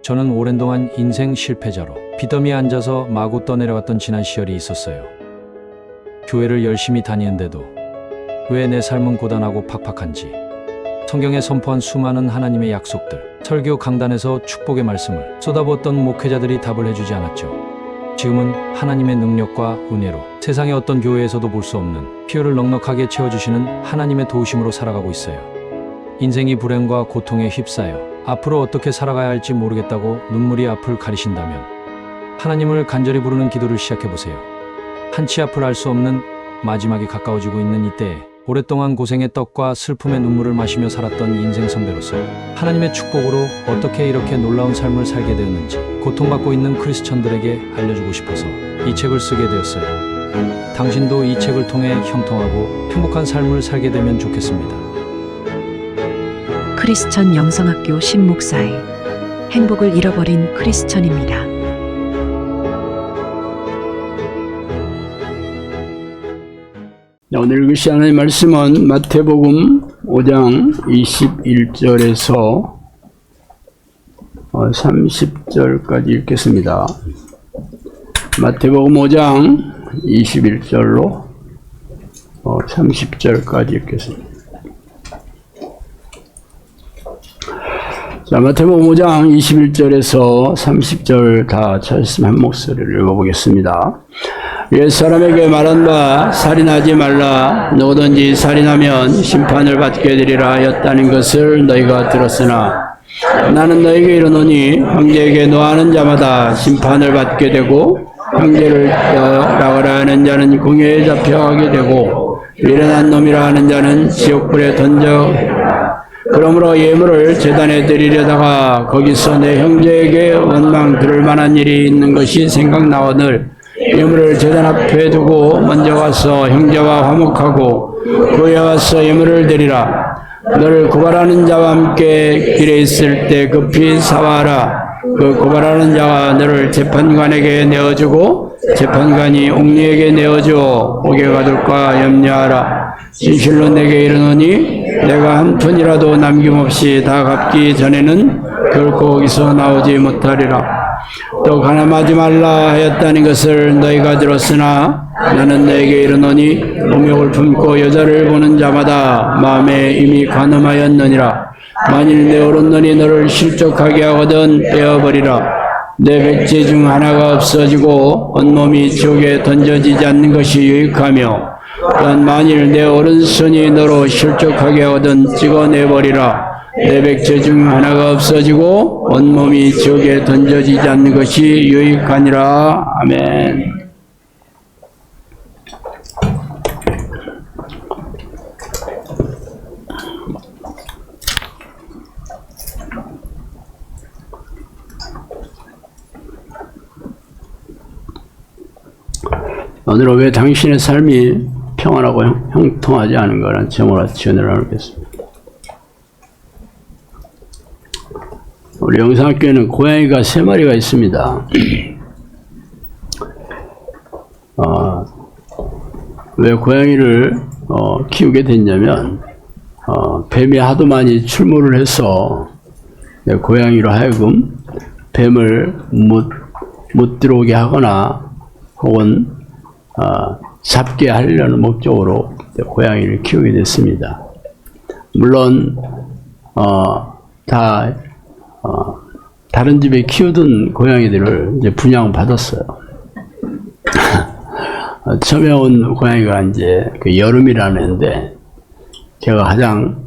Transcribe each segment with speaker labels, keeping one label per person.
Speaker 1: 저는 오랜 동안 인생 실패자로 빚더미에 앉아서 마구 떠내려갔던 지난 시절이 있었어요. 교회를 열심히 다니는데도 왜 내 삶은 고단하고 팍팍한지, 성경에 선포한 수많은 하나님의 약속들, 설교 강단에서 축복의 말씀을 쏟아부었던 목회자들이 답을 해주지 않았죠. 지금은 하나님의 능력과 은혜로 세상의 어떤 교회에서도 볼 수 없는 필요를 넉넉하게 채워주시는 하나님의 도우심으로 살아가고 있어요. 인생이 불행과 고통에 휩싸여 앞으로 어떻게 살아가야 할지 모르겠다고 눈물이 앞을 가리신다면 하나님을 간절히 부르는 기도를 시작해보세요. 한치 앞을 알 수 없는 마지막이 가까워지고 있는 이때에 오랫동안 고생의 떡과 슬픔의 눈물을 마시며 살았던 인생 선배로서 하나님의 축복으로 어떻게 이렇게 놀라운 삶을 살게 되었는지 고통받고 있는 크리스천들에게 알려주고 싶어서 이 책을 쓰게 되었어요. 당신도 이 책을 통해 형통하고 행복한 삶을 살게 되면 좋겠습니다.
Speaker 2: 크리스천 영성학교 신목사의 행복을 잃어버린 크리스천입니다.
Speaker 3: 오늘 읽으실 하나님의 말씀은 마태복음 5장 21절에서 30절까지 읽겠습니다. 마태복음 5장 21절로 30절까지 읽겠습니다. 자, 마태복음 5장 21절에서 30절 다 찾았으면 한 목소리를 읽어보겠습니다. 옛 사람에게 말한 바 살인하지 말라, 누구든지 살인하면 심판을 받게 되리라 하였다는 것을 너희가 들었으나 나는 너희에게 이르노니 형제에게 노하는 자마다 심판을 받게 되고 형제를 떼어나가라 하는 자는 공회에 잡혀가게 되고 미련한 놈이라 하는 자는 지옥불에 던져. 그러므로 예물을 제단에 드리려다가 거기서 내 형제에게 원망 들을 만한 일이 있는 것이 생각나거늘 예물을 제단 앞에 두고 먼저 가서 형제와 화목하고 그에 와서 예물을 드리라. 너를 고발하는 자와 함께 길에 있을 때 급히 사와라. 그 고발하는 자가 너를 재판관에게 내어주고 재판관이 옥리에게 내어주어 옥에 가둘까 염려하라. 진실로 내게 이르노니 내가 한 푼이라도 남김없이 다 갚기 전에는 결코 거기서 나오지 못하리라. 또 가늠하지 말라 하였다는 것을 너희가 들었으나 나는 너에게 이르노니 음욕을 품고 여자를 보는 자마다 마음에 이미 가늠하였느니라. 만일 내 오른눈이 너를 실족하게 하거든 떼어버리라. 내 백제 중 하나가 없어지고 온몸이 지옥에 던져지지 않는 것이 유익하며 또한 만일 내 오른손이 너로 실족하게 하거든 찍어내버리라. 내 백제 중 하나가 없어지고 온몸이 지옥에 던져지지 않는 것이 유익하니라. 아멘. 오늘은 왜 당신의 삶이 평안하고 형통하지 않은 거라는 제목으로 지원을 나누겠습니다. 우리 영성학교에는 고양이가 3마리가 있습니다. 왜 고양이를 키우게 됐냐면 뱀이 하도 많이 출몰을 해서 고양이로 하여금 뱀을 못 들어오게 하거나 혹은 잡게 하려는 목적으로 고양이를 키우게 됐습니다. 물론 다른 집에 키우던 고양이들을 이제 분양받았어요. 처음에 온 고양이가 이제 그 여름이라는데 제가 가장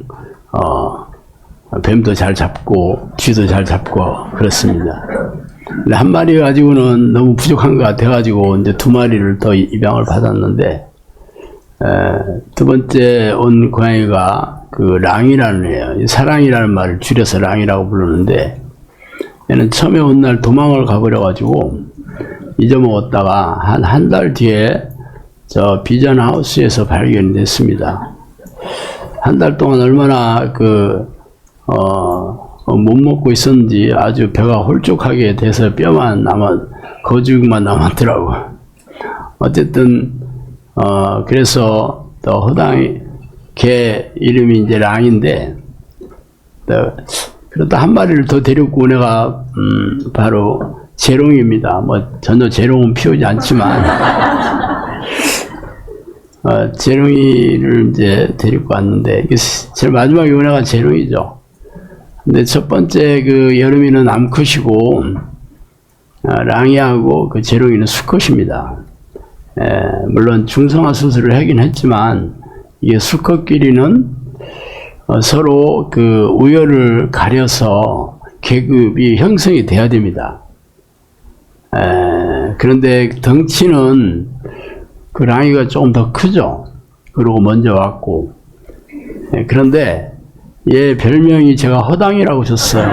Speaker 3: 뱀도 잘 잡고 쥐도 잘 잡고 그렇습니다. 근데 한 마리 가지고는 너무 부족한 것 같아가지고 이제 2마리를 더 입양을 받았는데 두 번째 온 고양이가 그 랑이라는 애예요. 사랑이라는 말을 줄여서 랑이라고 부르는데 얘는 처음에 온 날 도망을 가버려가지고 잊어먹었다가 한 달 뒤에 저 비전 하우스에서 발견이 됐습니다. 한 달 동안 얼마나 못 먹고 있었는지 아주 배가 홀쭉하게 돼서 뼈만 거죽만 남았더라고. 어쨌든 그래서 또 허당이 개 이름이 이제 랑인데 그러다 한 마리를 더 데리고 온 애가 바로 재롱입니다. 뭐 전혀 재롱은 피우지 않지만 재롱이를 이제 데리고 왔는데 이게 제일 마지막에 온 애가 재롱이죠. 근데 첫 번째 그 여름이는 암컷이고 랑이하고 그 재롱이는 수컷입니다. 물론 중성화 수술을 하긴 했지만 이게 수컷끼리는 서로 그 우열을 가려서 계급이 형성이 돼야 됩니다. 그런데 덩치는 그 랑이가 조금 더 크죠. 그리고 먼저 왔고. 그런데 얘 별명이 제가 허당이라고 줬어요.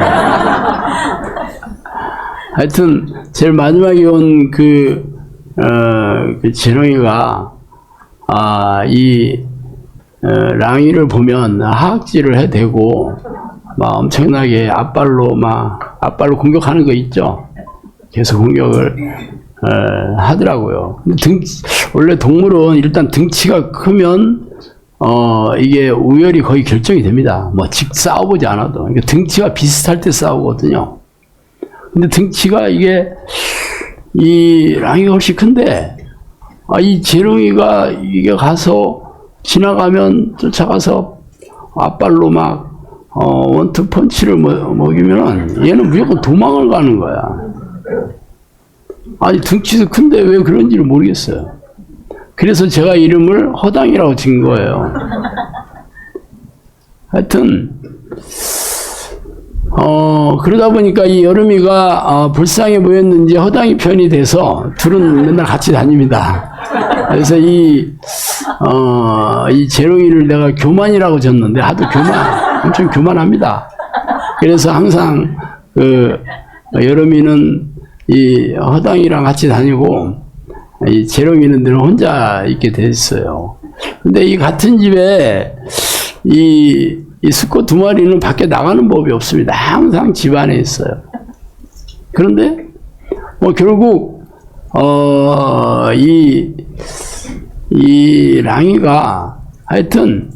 Speaker 3: 하여튼 제일 마지막에 온 그 재롱이가 랑이를 보면 하악질을 해대고 막 엄청나게 앞발로 공격하는 거 있죠. 계속 공격을 하더라고요. 근데 원래 동물은 일단 등치가 크면 이게 우열이 거의 결정이 됩니다. 뭐 싸워보지 않아도. 그러니까 등치가 비슷할 때 싸우거든요. 근데 등치가 이 랑이가 훨씬 큰데 이 재롱이가 이게 가서 지나가면 쫓아가서 앞발로 막 원투 펀치를 먹이면은 얘는 무조건 도망을 가는 거야. 아니 등치도 큰데 왜 그런지를 모르겠어요. 그래서 제가 이름을 허당이라고 지은 거예요. 하여튼 그러다 보니까 이 여름이가 불쌍해 보였는지 허당이 편이 돼서 둘은 맨날 같이 다닙니다. 그래서 이 재롱이를 내가 교만이라고 졌는데 하도 엄청 교만합니다. 그래서 항상 여름이는 이 허당이랑 같이 다니고 이 재롱이는 늘 혼자 있게 됐어요. 근데 이 같은 집에 이 수컷 두 마리는 밖에 나가는 법이 없습니다. 항상 집 안에 있어요. 그런데 결국 이 랑이가 하여튼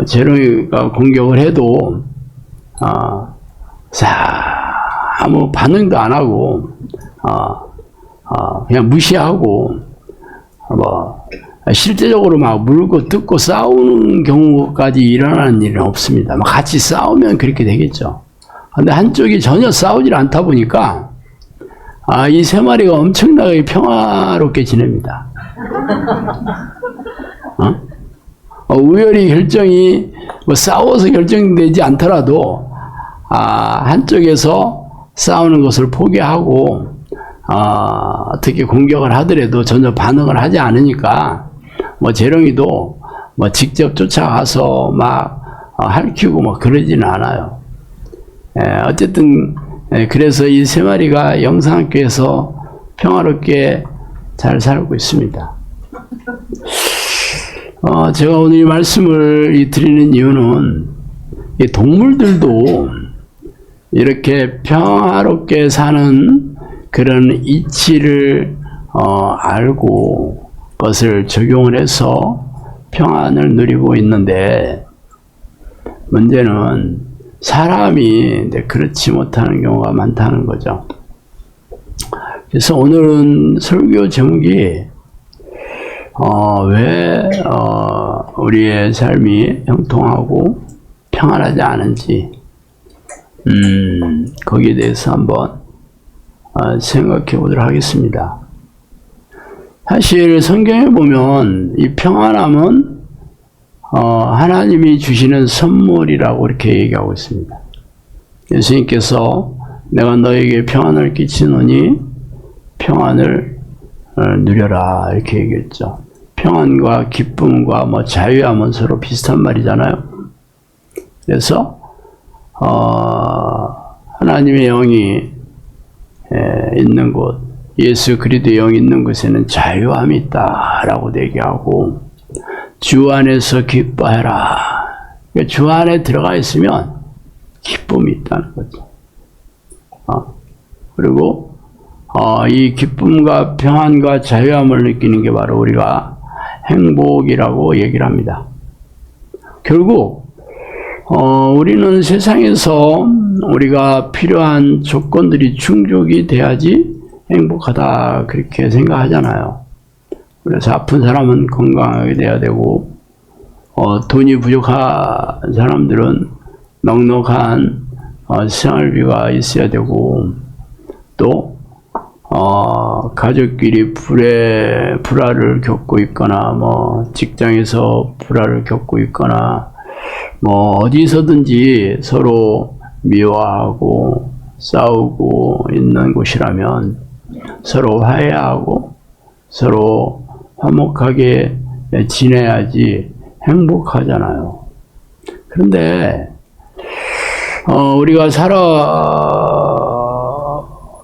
Speaker 3: 재롱이가 공격을 해도 아무 반응도 안 하고 그냥 무시하고 실제적으로 막 물고 뜯고 싸우는 경우까지 일어나는 일은 없습니다. 같이 싸우면 그렇게 되겠죠. 근데 한쪽이 전혀 싸우질 않다 보니까 이 세 마리가 엄청나게 평화롭게 지냅니다. 우열이 결정이 싸워서 결정되지 않더라도 한쪽에서 싸우는 것을 포기하고 어떻게 공격을 하더라도 전혀 반응을 하지 않으니까 재롱이도 직접 쫓아가서 막 핥히고 그러지는 않아요. 어쨌든 그래서 이 세 마리가 영상학교에서 평화롭게 잘 살고 있습니다. 제가 오늘 이 말씀을 드리는 이유는 이 동물들도 이렇게 평화롭게 사는 그런 이치를 알고 그것을 적용을 해서 평안을 누리고 있는데 문제는 사람이 그렇지 못하는 경우가 많다는 거죠. 그래서 오늘은 설교 제목이 왜 우리의 삶이 형통하고 평안하지 않은지 거기에 대해서 한번 생각해 보도록 하겠습니다. 사실 성경에 보면 이 평안함은 하나님이 주시는 선물이라고 이렇게 얘기하고 있습니다. 예수님께서 내가 너에게 평안을 끼치노니 평안을 누려라 이렇게 얘기했죠. 평안과 기쁨과 자유함은 서로 비슷한 말이잖아요. 그래서 하나님의 영이 있는 곳, 예수 그리스도의 영이 있는 곳에는 자유함이 있다라고 얘기하고 주 안에서 기뻐해라. 그러니까 주 안에 들어가 있으면 기쁨이 있다는 거죠. 그리고 이 기쁨과 평안과 자유함을 느끼는 게 바로 우리가 행복이라고 얘기를 합니다. 결국 우리는 세상에서 우리가 필요한 조건들이 충족이 돼야지 행복하다 그렇게 생각하잖아요. 그래서 아픈 사람은 건강하게 돼야 되고 돈이 부족한 사람들은 넉넉한 생활비가 있어야 되고 또 가족끼리 불화를 겪고 있거나 뭐 직장에서 불화를 겪고 있거나 뭐 어디서든지 서로 미워하고 싸우고 있는 곳이라면 서로 화해하고 서로 화목하게 지내야지 행복하잖아요. 그런데 우리가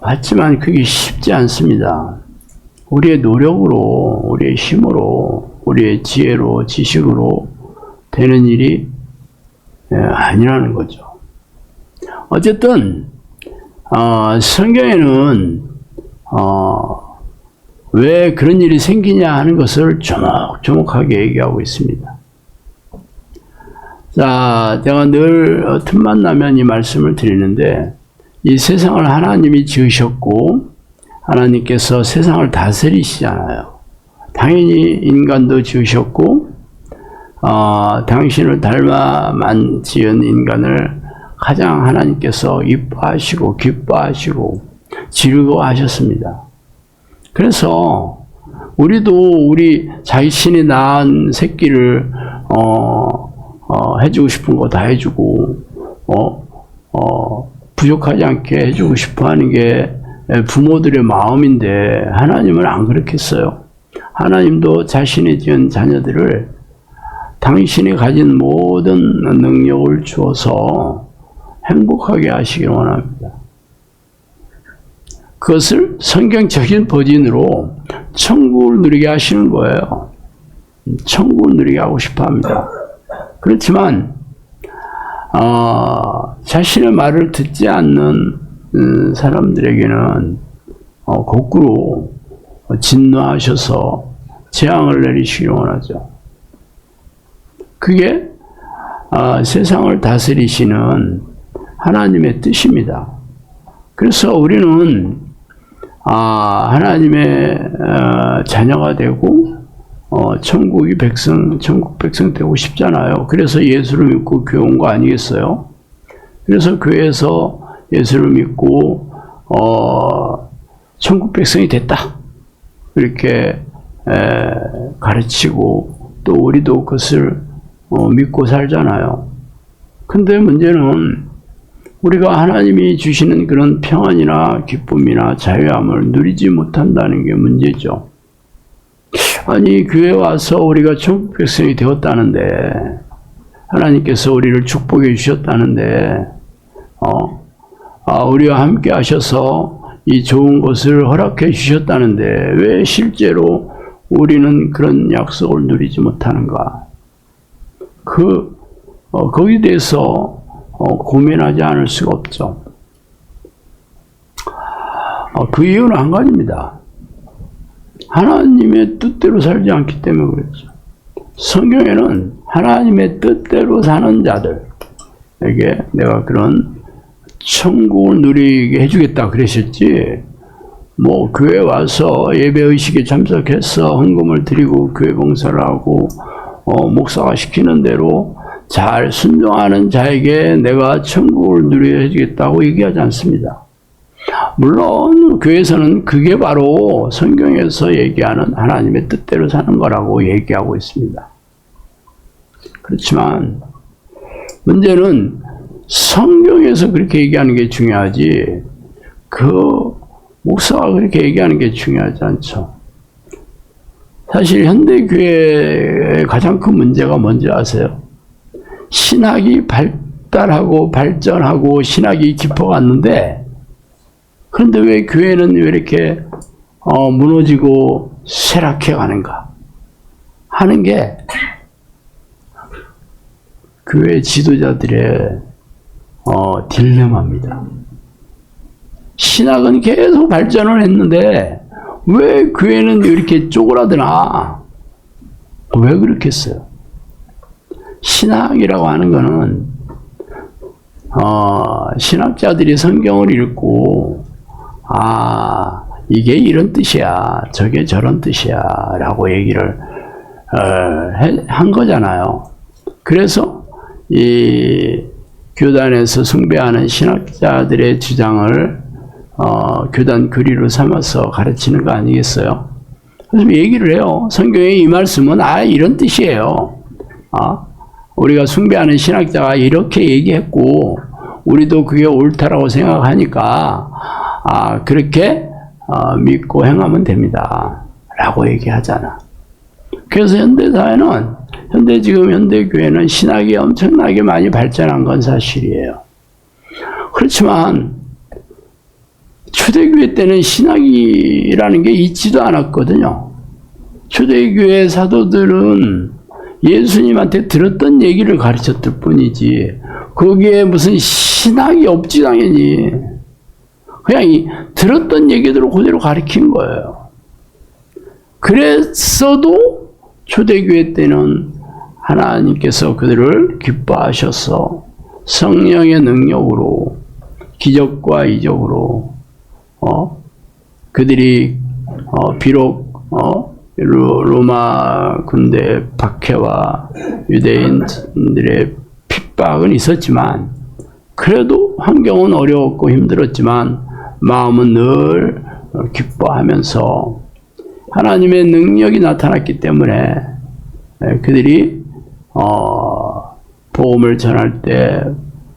Speaker 3: 살아봤지만 그게 쉽지 않습니다. 우리의 노력으로, 우리의 힘으로, 우리의 지혜로, 지식으로 되는 일이 아니라는 거죠. 어쨌든 성경에는 왜 그런 일이 생기냐 하는 것을 조목조목하게 얘기하고 있습니다. 자, 제가 늘 틈만 나면 이 말씀을 드리는데 이 세상을 하나님이 지으셨고 하나님께서 세상을 다스리시잖아요. 당연히 인간도 지으셨고 당신을 닮아만 지은 인간을 가장 하나님께서 이뻐하시고 기뻐하시고 즐거워하셨습니다. 그래서 우리도 우리 자신이 낳은 새끼를 해주고 싶은 거 다 해주고 부족하지 않게 해주고 싶어 하는 게 부모들의 마음인데 하나님은 안 그렇겠어요. 하나님도 자신이 지은 자녀들을 당신이 가진 모든 능력을 주어서 행복하게 하시길 원합니다. 그것을 성경적인 버전으로 천국을 누리게 하시는 거예요. 천국을 누리게 하고 싶어 합니다. 그렇지만 자신의 말을 듣지 않는 사람들에게는 거꾸로 진노하셔서 재앙을 내리시길 원하죠. 그게 세상을 다스리시는 하나님의 뜻입니다. 그래서 우리는 하나님의 자녀가 되고 천국 백성 되고 싶잖아요. 그래서 예수를 믿고 교회 온 거 아니겠어요? 그래서 교회에서 예수를 믿고 천국 백성이 됐다 이렇게 가르치고 또 우리도 그것을 믿고 살잖아요. 근데 문제는 우리가 하나님이 주시는 그런 평안이나 기쁨이나 자유함을 누리지 못한다는 게 문제죠. 아니 교회 와서 우리가 천국 백성이 되었다는데 하나님께서 우리를 축복해 주셨다는데 우리와 함께 하셔서 이 좋은 것을 허락해 주셨다는데 왜 실제로 우리는 그런 약속을 누리지 못하는가? 거기에 대해서 고민하지 않을 수가 없죠. 그 이유는 한 가지입니다. 하나님의 뜻대로 살지 않기 때문에 그렇죠. 성경에는 하나님의 뜻대로 사는 자들에게 내가 그런 천국을 누리게 해주겠다 그러셨지, 뭐 교회 와서 예배의식에 참석해서 헌금을 드리고 교회 봉사를 하고 목사가 시키는 대로 잘 순종하는 자에게 내가 천국을 누리게 해주겠다고 얘기하지 않습니다. 물론 교회에서는 그게 바로 성경에서 얘기하는 하나님의 뜻대로 사는 거라고 얘기하고 있습니다. 그렇지만 문제는 성경에서 그렇게 얘기하는 게 중요하지 그 목사가 그렇게 얘기하는 게 중요하지 않죠. 사실 현대교회의 가장 큰 문제가 뭔지 아세요? 신학이 발달하고 발전하고 신학이 깊어갔는데 그런데 왜 교회는 왜 이렇게 무너지고 쇠락해 가는가 하는 게 교회 지도자들의 딜레마입니다. 신학은 계속 발전을 했는데 왜 교회는 이렇게 쪼그라드나? 왜 그렇겠어요? 신학이라고 하는 거는 신학자들이 성경을 읽고 이게 이런 뜻이야, 저게 저런 뜻이야 라고 얘기를 한 거잖아요. 그래서 이 교단에서 숭배하는 신학자들의 주장을 교단 교리로 삼아서 가르치는 거 아니겠어요? 그래서 얘기를 해요. 성경의 이 말씀은 이런 뜻이에요. 우리가 숭배하는 신학자가 이렇게 얘기했고 우리도 그게 옳다라고 생각하니까 그렇게 믿고 행하면 됩니다 라고 얘기하잖아. 그래서 지금 현대교회는 신학이 엄청나게 많이 발전한 건 사실이에요. 그렇지만 초대교회 때는 신학이라는 게 있지도 않았거든요. 초대교회 사도들은 예수님한테 들었던 얘기를 가르쳤을 뿐이지 거기에 무슨 신학이 없지 당연히. 그냥 들었던 얘기대로 그대로 가르친 거예요. 그랬어도 초대교회 때는 하나님께서 그들을 기뻐하셔서 성령의 능력으로 기적과 이적으로 그들이 비록 로마 군대 박해와 유대인들의 핍박은 있었지만 그래도 환경은 어려웠고 힘들었지만 마음은 늘 기뻐하면서 하나님의 능력이 나타났기 때문에 그들이 복음을 전할 때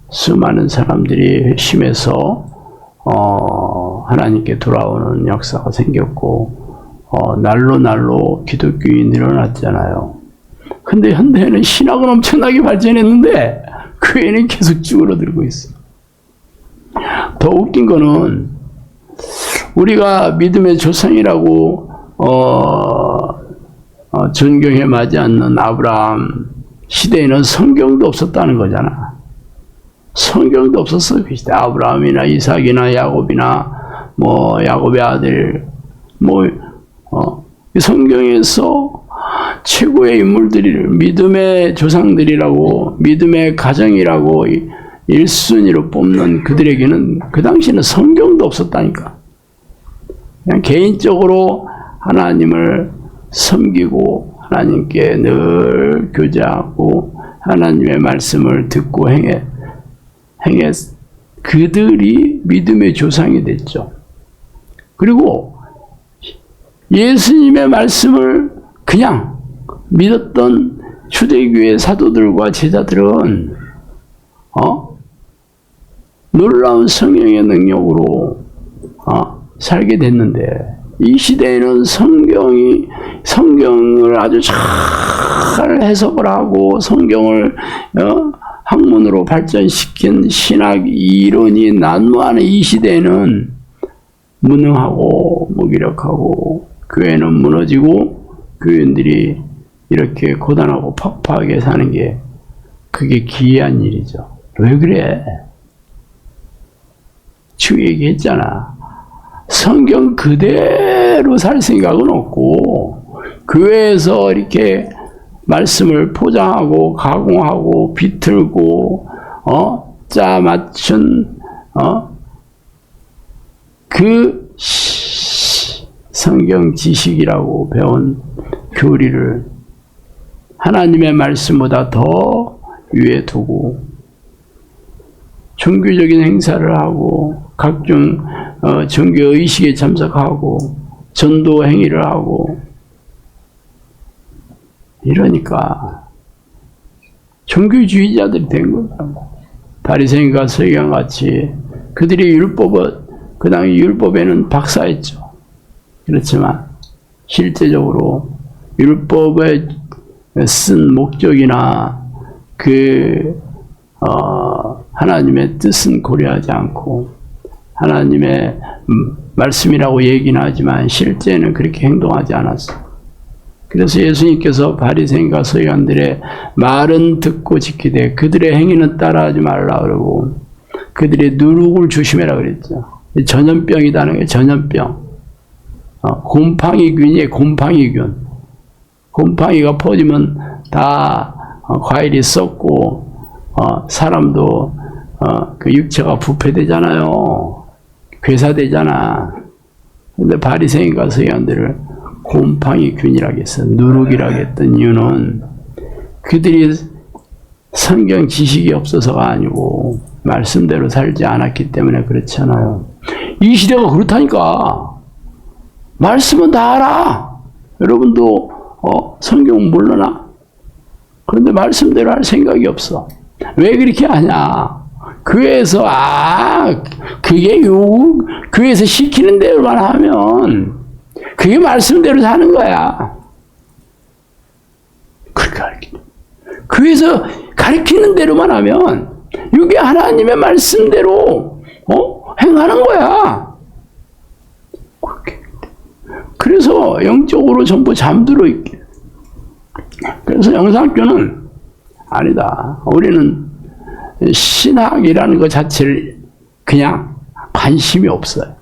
Speaker 3: 수많은 사람들이 회심해서 하나님께 돌아오는 역사가 생겼고 날로 기독교인이 늘어났잖아요. 근데 현대에는 신학은 엄청나게 발전했는데 교회는 계속 쭈그러들고 있어. 더 웃긴 거는 우리가 믿음의 조상이라고 존경해 마지 않는 아브라함 시대에는 성경도 없었다는 거잖아. 성경도 없었어. 그 시대 아브라함이나 이삭이나 야곱이나 야곱의 아들 성경에서 최고의 인물들을 믿음의 조상들이라고 믿음의 가정이라고 1순위로 뽑는 그들에게는 그 당시에는 성경도 없었다니까. 그냥 개인적으로 하나님을 섬기고 하나님께 늘 교제하고 하나님의 말씀을 듣고 그들이 믿음의 조상이 됐죠. 그리고 예수님의 말씀을 그냥 믿었던 초대교회 사도들과 제자들은 놀라운 성령의 능력으로 살게 됐는데 이 시대에는 성경을 아주 잘 해석을 하고 성경을 학문으로 발전시킨 신학 이론이 난무하는 이 시대에는 무능하고 무기력하고 교회는 무너지고 교인들이 이렇게 고단하고 팍팍하게 사는 게 그게 기이한 일이죠. 왜 그래? 주 얘기했잖아. 성경 그대로 살 생각은 없고 교회에서 이렇게 말씀을 포장하고 가공하고 비틀고 짜 맞춘 그 성경 지식이라고 배운 교리를 하나님의 말씀보다 더 위에 두고 종교적인 행사를 하고 각종 종교 의식에 참석하고 전도 행위를 하고 이러니까 종교주의자들이 된 거다. 바리새인과 서기관 같이 그들이 그 당시 율법에는 박사했죠. 그렇지만 실제적으로 율법에 쓴 목적이나 하나님의 뜻은 고려하지 않고 하나님의 말씀이라고 얘기는 하지만 실제는 그렇게 행동하지 않았어. 그래서 예수님께서 바리새인과 서기관들의 말은 듣고 지키되 그들의 행위는 따라하지 말라 그러고 그들의 누룩을 조심해라 그랬죠. 전염병이라는 게 전염병. 곰팡이균이에요. 곰팡이균. 곰팡이가 퍼지면 다 과일이 썩고 사람도 그 육체가 부패되잖아요. 괴사되잖아. 근데 바리새인과 서기관들을 곰팡이 균이라고 했어. 누룩이라고 했던 이유는 그들이 성경 지식이 없어서가 아니고 말씀대로 살지 않았기 때문에 그렇잖아요. 이 시대가 그렇다니까. 말씀은 다 알아. 여러분도 성경 모르나? 그런데 말씀대로 할 생각이 없어. 왜 그렇게 하냐? 교회에서 그게 교회에서 시키는 대로만 하면 그게 말씀대로 사는 거야. 그렇게 교회에서 가르치는 대로만 하면 이게 하나님의 말씀대로 행하는 거야. 그래서 영적으로 전부 잠들어 있게. 그래서 영상학교는 아니다. 우리는 신학이라는 것 자체를 그냥 관심이 없어요.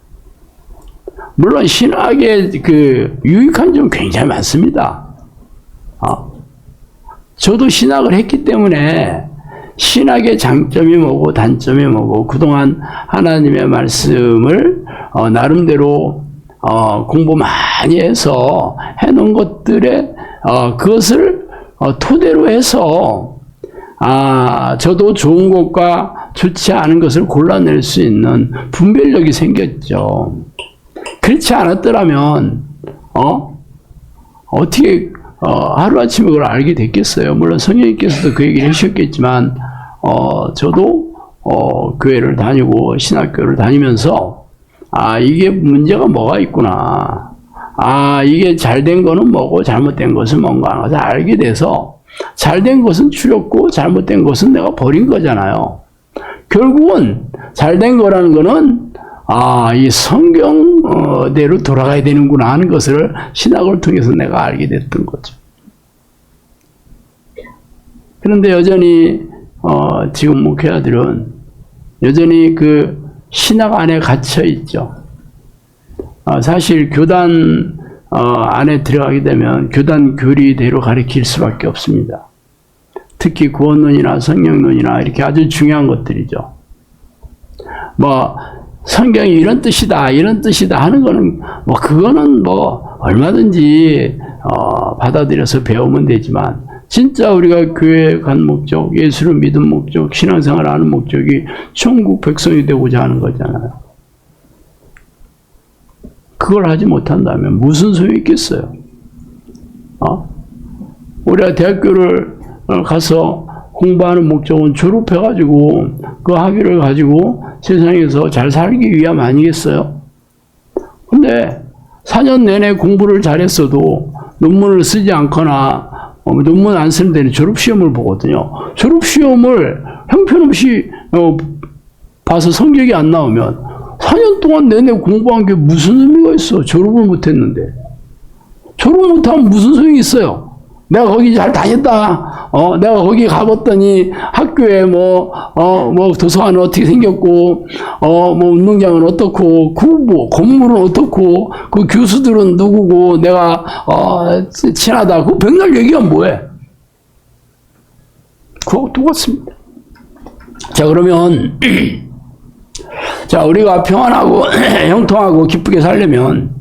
Speaker 3: 물론 신학의 그 유익한 점 굉장히 많습니다. 저도 신학을 했기 때문에 신학의 장점이 뭐고 단점이 뭐고 그동안 하나님의 말씀을 나름대로 공부 많이 해서 해놓은 것들에 그것을 토대로 해서 저도 좋은 것과 좋지 않은 것을 골라낼 수 있는 분별력이 생겼죠. 그렇지 않았더라면 어떻게 하루아침에 그걸 알게 됐겠어요. 물론 성령님께서도 그 얘기를 하셨겠지만 저도 교회를 다니고 신학교를 다니면서 이게 문제가 뭐가 있구나. 이게 잘된 거는 뭐고 잘못된 것은 뭔가 하는 것을 알게 돼서 잘된 것은 추렸고 잘못된 것은 내가 버린 거잖아요. 결국은 잘된 거라는 거는 이 성경대로 돌아가야 되는구나 하는 것을 신학을 통해서 내가 알게 됐던 거죠. 그런데 여전히 지금 목회자들은 여전히 그 신학 안에 갇혀 있죠. 사실 교단 안에 들어가게 되면 교단 교리대로 가르칠 수밖에 없습니다. 특히 구원론이나 성령론이나 이렇게 아주 중요한 것들이죠. 성경이 이런 뜻이다 하는 거는 그거는 얼마든지 받아들여서 배우면 되지만 진짜 우리가 교회에 간 목적, 예수를 믿은 목적, 신앙생활을 하는 목적이 천국 백성이 되고자 하는 거잖아요. 그걸 하지 못한다면 무슨 소용이 있겠어요? 우리가 대학교를 가서 공부하는 목적은 졸업해가지고 그 학위를 가지고 세상에서 잘 살기 위함 아니겠어요? 근데 4년 내내 공부를 잘했어도 논문을 쓰지 않거나 논문 안 쓰는 데는 졸업시험을 보거든요. 졸업시험을 형편없이 봐서 성적이 안 나오면 4년 동안 내내 공부한 게 무슨 의미가 있어? 졸업을 못했는데. 졸업 못하면 무슨 소용이 있어요? 내가 거기 잘 다녔다. 내가 거기 가봤더니 학교에 도서관은 어떻게 생겼고, 운동장은 어떻고, 건물은 어떻고, 그 교수들은 누구고, 내가, 친하다. 그 백날 얘기하면 뭐해? 그거 똑같습니다. 자, 그러면, 자, 우리가 평안하고, 형통하고, 기쁘게 살려면,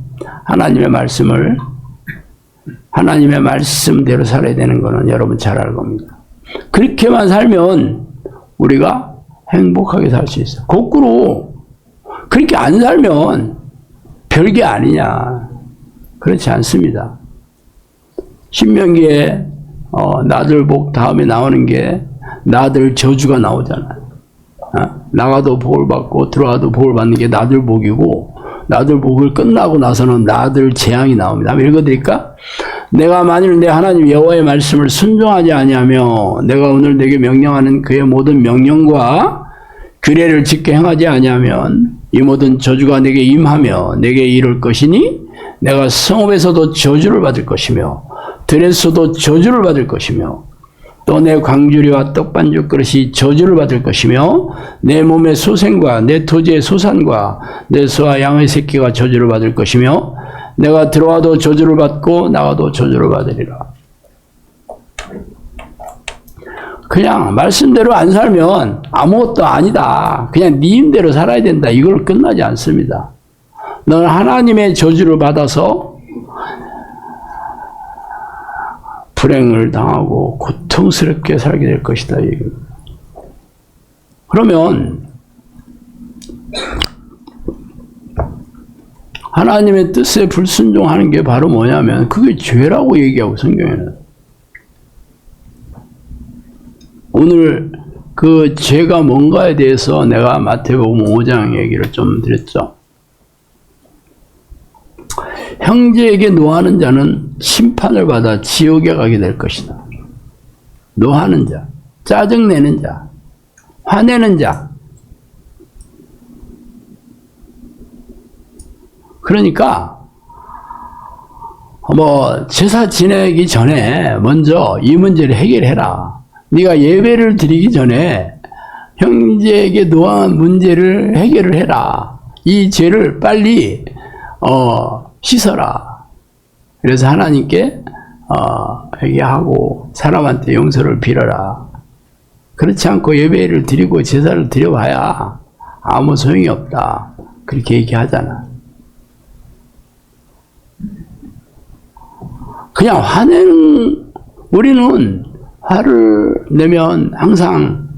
Speaker 3: 하나님의 말씀대로 살아야 되는 거는 여러분 잘 알 겁니다. 그렇게만 살면 우리가 행복하게 살 수 있어요. 거꾸로 그렇게 안 살면 별게 아니냐. 그렇지 않습니다. 신명기에 나들복 다음에 나오는 게 나들 저주가 나오잖아요. 나가도 복을 받고 들어와도 복을 받는 게 나들복이고 나들복을 끝나고 나서는 나들 재앙이 나옵니다. 한번 읽어드릴까? 내가 만일 내 하나님 여호와의 말씀을 순종하지 아니하며 내가 오늘 내게 명령하는 그의 모든 명령과 규례를 지켜 행하지 아니하면 이 모든 저주가 내게 임하며 내게 이를 것이니 내가 성읍에서도 저주를 받을 것이며 들에서도 저주를 받을 것이며 또 내 광주리와 떡반죽 그릇이 저주를 받을 것이며 내 몸의 소생과 내 토지의 소산과 내 소와 양의 새끼가 저주를 받을 것이며 내가 들어와도 저주를 받고 나가도 저주를 받으리라. 그냥 말씀대로 안 살면 아무것도 아니다. 그냥 네 힘대로 살아야 된다. 이걸 끝나지 않습니다. 너는 하나님의 저주를 받아서 불행을 당하고 고통스럽게 살게 될 것이다. 그러면 하나님의 뜻에 불순종하는 게 바로 뭐냐면 그게 죄라고 얘기하고 성경에는. 오늘 그 죄가 뭔가에 대해서 내가 마태복음 5장 얘기를 좀 드렸죠. 형제에게 노하는 자는 심판을 받아 지옥에 가게 될 것이다. 노하는 자, 짜증내는 자, 화내는 자. 그러니까 제사 지내기 전에 먼저 이 문제를 해결해라. 네가 예배를 드리기 전에 형제에게 노한 문제를 해결을 해라. 이 죄를 빨리 씻어라. 그래서 하나님께 회개하고 사람한테 용서를 빌어라. 그렇지 않고 예배를 드리고 제사를 드려봐야 아무 소용이 없다. 그렇게 얘기하잖아. 그냥 우리는 화를 내면 항상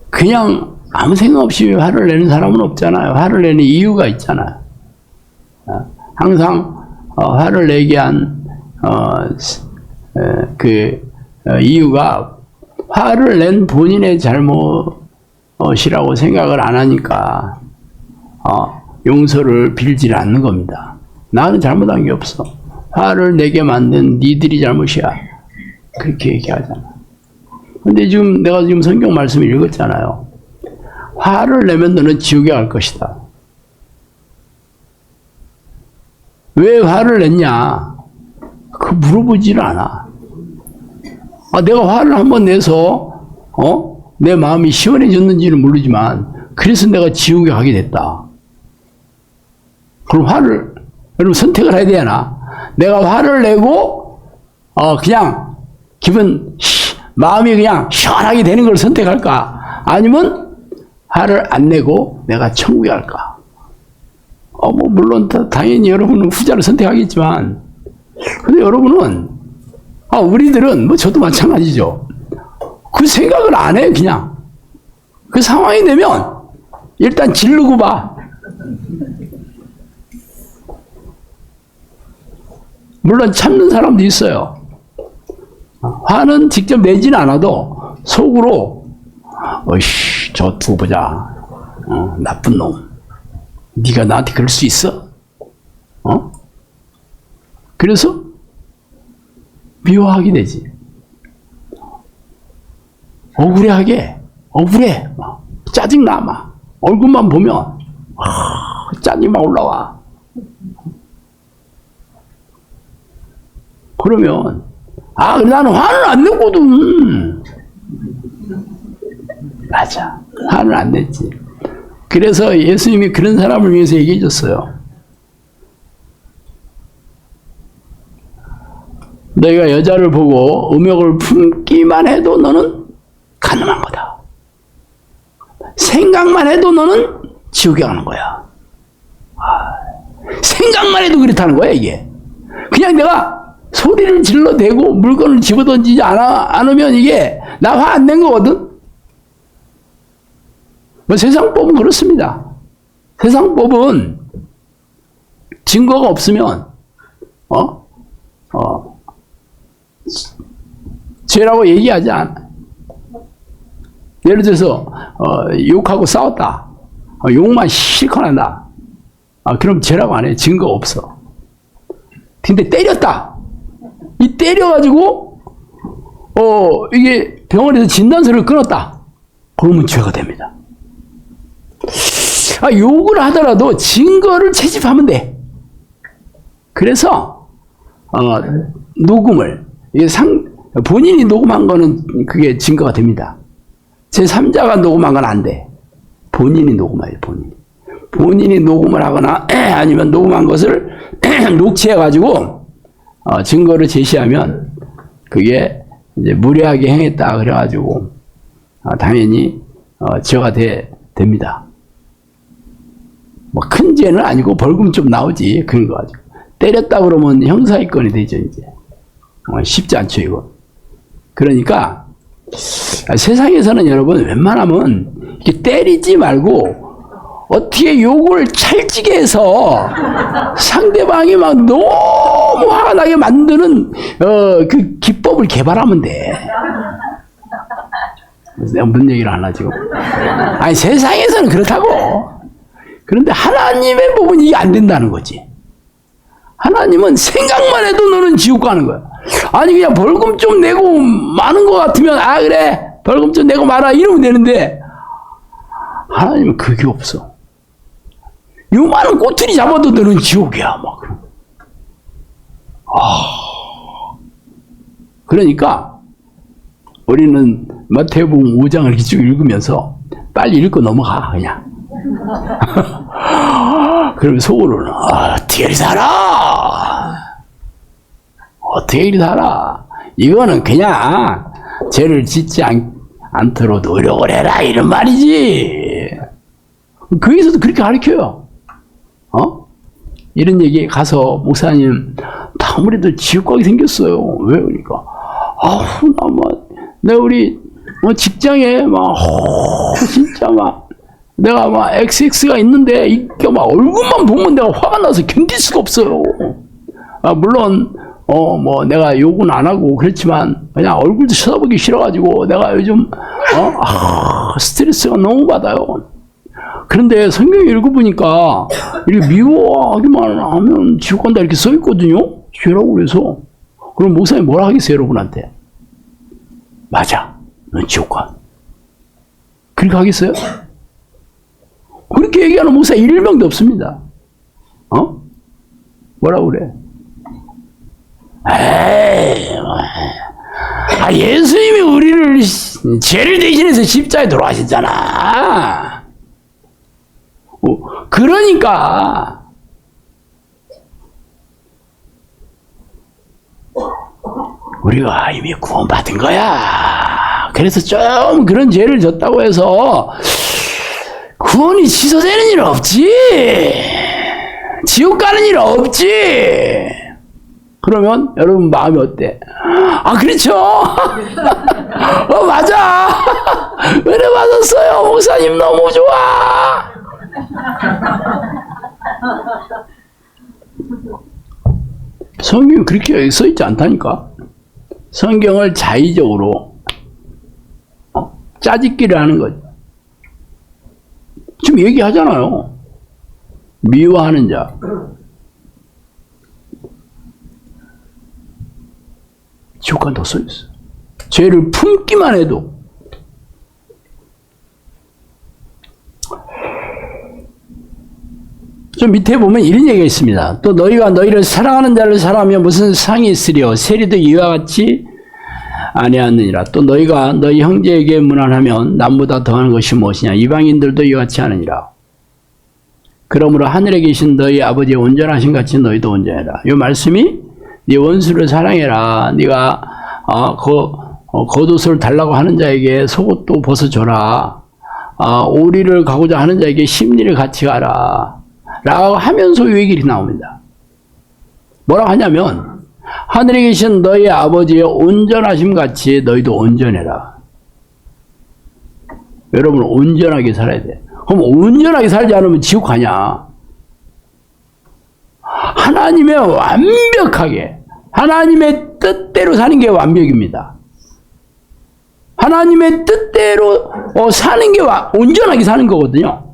Speaker 3: 그냥 아무 생각 없이 화를 내는 사람은 없잖아요. 화를 내는 이유가 있잖아요. 항상 화를 내게 한 이유가 화를 낸 본인의 잘못이라고 생각을 안 하니까 용서를 빌지 않는 겁니다. 나는 잘못한 게 없어. 화를 내게 만든 니들이 잘못이야. 그렇게 얘기하잖아. 근데 내가 지금 성경 말씀을 읽었잖아요. 화를 내면 너는 지옥에 갈 것이다. 왜 화를 냈냐? 그거 물어보지를 않아. 내가 화를 한번 내서 내 마음이 시원해졌는지는 모르지만 그래서 내가 지옥에 가게 됐다. 그럼 여러분 선택을 해야 되나? 내가 화를 내고 그냥 마음이 그냥 시원하게 되는 걸 선택할까? 아니면 화를 안 내고 내가 천국에 갈까? 물론 당연히 여러분은 후자를 선택하겠지만, 근데 여러분은 우리들은 저도 마찬가지죠. 그 생각을 안 해. 그냥 그 상황이 되면 일단 지르고 봐. 물론 참는 사람도 있어요. 화는 직접 내지는 않아도 속으로 저 두고 보자. 나쁜 놈. 네가 나한테 그럴 수 있어? 그래서 미워하게 되지. 억울해. 짜증나. 막 얼굴만 보면 짜증이 막 올라와. 그러면 나는 화를 안 냈거든. 맞아. 화를 안 냈지. 그래서 예수님이 그런 사람을 위해서 얘기해 줬어요. 너희가 여자를 보고 음욕을 품기만 해도 너는 가늠한 거다. 생각만 해도 너는 지옥에 가는 거야. 생각만 해도 그렇다는 거야, 이게. 그냥 내가 소리를 질러대고 물건을 집어던지지 않으면 이게 나 화 안 낸 거거든. 세상법은 그렇습니다. 세상법은 증거가 없으면 죄라고 얘기하지 않아. 예를 들어서 욕하고 싸웠다. 욕만 실컷 한다. 그럼 죄라고 안 해. 증거가 없어. 근데 때렸다. 이 때려가지고 이게 병원에서 진단서를 끊었다. 그러면 죄가 됩니다. 욕을 하더라도 증거를 채집하면 돼. 그래서 녹음을 본인이 녹음한 거는 그게 증거가 됩니다. 제3자가 녹음한 건 안 돼. 본인이 녹음해요. 본인이 녹음을 하거나 아니면 녹음한 것을 녹취해 가지고 증거를 제시하면 그게 이제 무례하게 행했다 그래가지고 당연히 죄가 됩니다. 뭐 큰 죄는 아니고 벌금 좀 나오지. 그런 거 가지고 때렸다 그러면 형사입건이 되죠. 이제 쉽지 않죠 이거. 그러니까 세상에서는 여러분 웬만하면 이렇게 때리지 말고 어떻게 욕을 찰지게 해서 상대방이 막 너무 화가 나게 만드는 그 기법을 개발하면 돼. 내가 무슨 얘기를 하나 지금. 아니 세상에서는 그렇다고. 그런데 하나님의 부분이 이게 안 된다는 거지. 하나님은 생각만 해도 너는 지옥 가는 거야. 아니 그냥 벌금 좀 내고 많은 것 같으면 그래 벌금 좀 내고 말아 이러면 되는데 하나님은 그게 없어. 요만한 꼬투리 잡아도 너는 지옥이야 막. 그러니까 우리는 마태복음 5장을 이렇게 쭉 읽으면서 빨리 읽고 넘어가 그냥. 그러면 속으로는 어떻게 이리 살아? 어떻게 이리 살아? 이거는 그냥 죄를 짓지 않도록 노력을 해라 이런 말이지. 거기서도 그렇게 가르쳐요. 이런 얘기 가서 목사님 다 아무래도 지옥 가게 생겼어요. 왜 그러니까 내가 우리 직장에 진짜 내가 XX가 있는데 이게 얼굴만 보면 내가 화가 나서 견딜 수가 없어요. 물론 내가 욕은 안 하고 그렇지만 그냥 얼굴도 쳐다보기 싫어가지고 내가 요즘 스트레스가 너무 받아요. 그런데 성경 읽어보니까 이렇게 미워하기만 하면 지옥 간다 이렇게 써있거든요. 죄라고 그래서. 그럼 목사님 뭐라 하겠어요 여러분한테? 맞아, 넌 지옥 가. 그렇게 하겠어요? 그렇게 얘기하는 목사 1명도 없습니다. 뭐라고 그래? 예수님이 우리를 죄를 대신해서 십자가에 돌아가셨잖아. 그러니까 우리가 이미 구원받은 거야. 그래서 좀 그런 죄를 졌다고 해서 구원이 취소되는 일 없지. 지옥 가는 일 없지. 그러면 여러분 마음이 어때? 그렇죠. 맞아. 은혜 받았어요. 목사님 너무 좋아. 성경이 그렇게 써있지 않다니까. 성경을 자의적으로 짜집기를 하는 거죠. 지금 얘기하잖아요. 미워하는 자. 지옥 간다고 써있어. 죄를 품기만 해도. 좀 밑에 보면 이런 얘기가 있습니다. 또 너희가 너희를 사랑하는 자를 사랑하며 무슨 상이 있으리요? 세리도 이와 같이 아니하느니라. 또 너희가 너희 형제에게 무난하면 남보다 더하는 것이 무엇이냐? 이방인들도 이와 같이 하느니라. 그러므로 하늘에 계신 너희 아버지의 온전하신 같이 너희도 온전해라. 이 말씀이 네 원수를 사랑해라. 네가 겉옷을 달라고 하는 자에게 속옷도 벗어줘라. 오리를 가고자 하는 자에게 심리를 같이 가라. 라고 하면서 이 얘기가 나옵니다. 뭐라고 하냐면 하늘에 계신 너희 아버지의 온전하심 같이 너희도 온전해라. 여러분 온전하게 살아야 돼. 그럼 온전하게 살지 않으면 지옥 가냐? 하나님의 완벽하게 하나님의 뜻대로 사는 게 완벽입니다. 하나님의 뜻대로 사는 게 온전하게 사는 거거든요.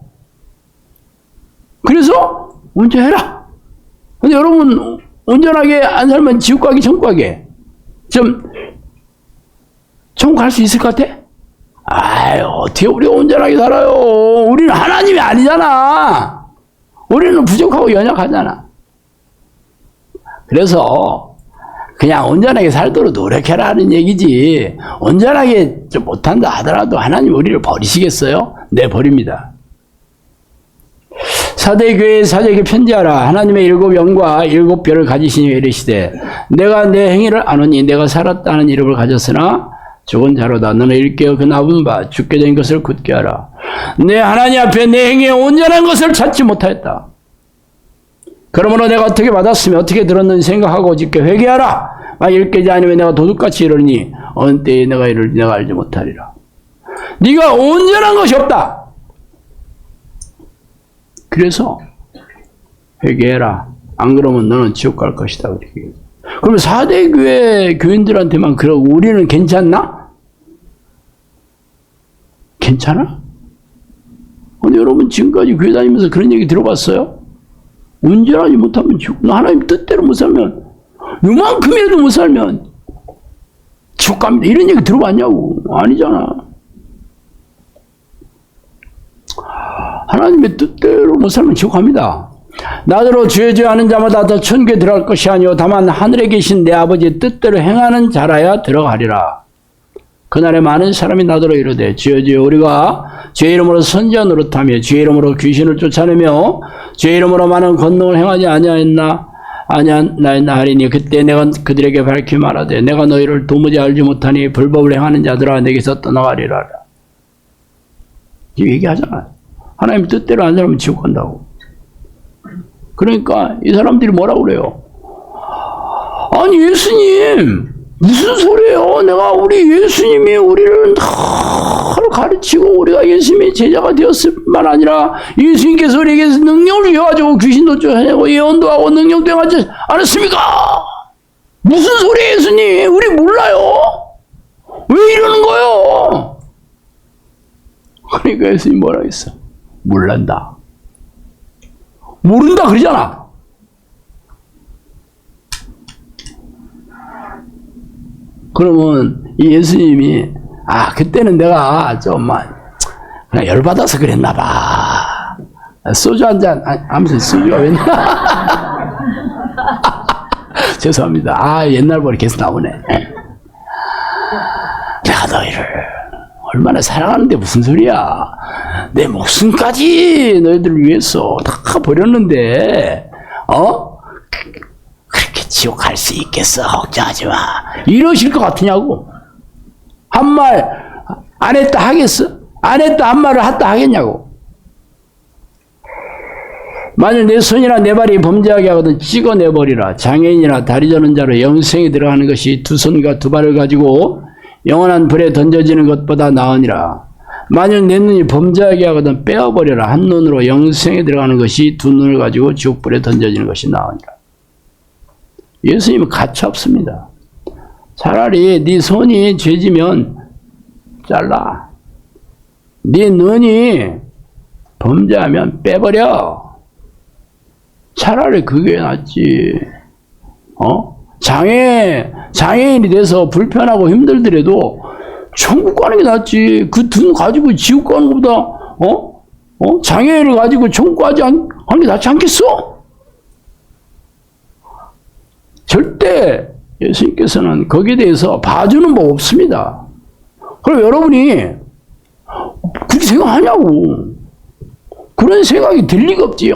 Speaker 3: 그래서 온전해라. 근데 여러분 온전하게 안 살면 지옥 가기 천국 가게 천국 갈 수 있을 것 같아? 어떻게 우리가 온전하게 살아요? 우리는 하나님이 아니잖아. 우리는 부족하고 연약하잖아. 그래서 그냥 온전하게 살도록 노력해라는 얘기지. 온전하게 좀 못한다 하더라도 하나님 우리를 버리시겠어요? 네, 버립니다. 사대교회의 사제에게 편지하라. 하나님의 일곱 영과 일곱 별을 가지시니 이르시되 내가 내 행위를 아노니 내가 살았다는 이름을 가졌으나 죽은 자로다. 너는 일깨어 그 나쁜 바 죽게 된 것을 굳게 하라. 내 하나님 앞에 내 행위에 온전한 것을 찾지 못하였다. 그러므로 내가 어떻게 받았으며 어떻게 들었는지 생각하고 오직게 회개하라. 만약 일깨지 않으면 내가 도둑같이 이르니 어느 때에 내가 이르리 내가 알지 못하리라. 네가 온전한 것이 없다. 그래서 회개해라. 안 그러면 너는 지옥 갈 것이다. 그렇게. 그러면 4대 교회 교인들한테만 그러고 우리는 괜찮나? 괜찮아? 근데 여러분 지금까지 교회 다니면서 그런 얘기 들어봤어요? 온전하지 못하면 지옥. 하나님 뜻대로 못 살면 요만큼이라도 못 살면 지옥 갑니다. 이런 얘기 들어봤냐고. 아니잖아. 하나님의 뜻대로 못 살면 지옥 갑니다. 나더러 주의 죄 하는 자마다 더 천국에 들어갈 것이 아니요 다만 하늘에 계신 내 아버지의 뜻대로 행하는 자라야 들어가리라. 그날에 많은 사람이 나더러 이르되 주여 주여 우리가 주의 이름으로 선지자 노릇하며 주의 이름으로 귀신을 쫓아내며 주의 이름으로 많은 권능을 행하지 아니하였나 하리니 그때 내가 그들에게 밝히 말하되 내가 너희를 도무지 알지 못하니 불법을 행하는 자들아 내게서 떠나가리라. 이 얘기하잖아요. 하나님 뜻대로 안 살면 지옥 간다고. 그러니까 이 사람들이 뭐라고 그래요? 아니 예수님 무슨 소리예요? 내가 우리 예수님이 우리를 다 가르치고 우리가 예수님의 제자가 되었을 뿐만 아니라 예수님께서 우리에게 능력을 주셔가지고 귀신도 쫓아내고 예언도 하고 능력도 행하지 않았습니까? 무슨 소리예요 예수님? 우리 몰라요? 왜 이러는 거예요? 그러니까 예수님 뭐라 했어? 몰란다. 모른다 그러잖아. 그러면 이 예수님이 그때는 내가 좀만 그냥 열받아서 그랬나 봐. 소주 한 잔 하면서 소주가 왜 죄송합니다. 옛날 버릇 계속 나오네. 내가 너희를 얼마나 사랑하는데 무슨 소리야. 내 목숨까지 너희들을 위해서 다 버렸는데 그렇게 지옥 갈 수 있겠어. 걱정하지 마. 이러실 것 같으냐고. 한 말 안 했다 하겠어? 안 했다 한 말을 했다 하겠냐고. 만일 내 손이나 내 발이 범죄하게 하거든 찍어내버리라. 장애인이나 다리 저는 자로 영생에 들어가는 것이 두 손과 두 발을 가지고 영원한 불에 던져지는 것보다 나으니라. 만일 내 눈이 범죄하게 하거든 빼어버려라. 한 눈으로 영생에 들어가는 것이 두 눈을 가지고 지옥불에 던져지는 것이 나으니라. 예수님은 가차 없습니다. 차라리 네 손이 죄지면 잘라. 네 눈이 범죄하면 빼버려. 차라리 그게 낫지. 장애인이 돼서 불편하고 힘들더라도 천국 가는 게 낫지. 그 돈 가지고 지옥 가는 것보다 장애인을 가지고 천국 가지 하는 게 낫지 않겠어? 절대 예수님께서는 거기에 대해서 봐주는 법 없습니다. 그럼 여러분이 그렇게 생각하냐고. 그런 생각이 들 리가 없지.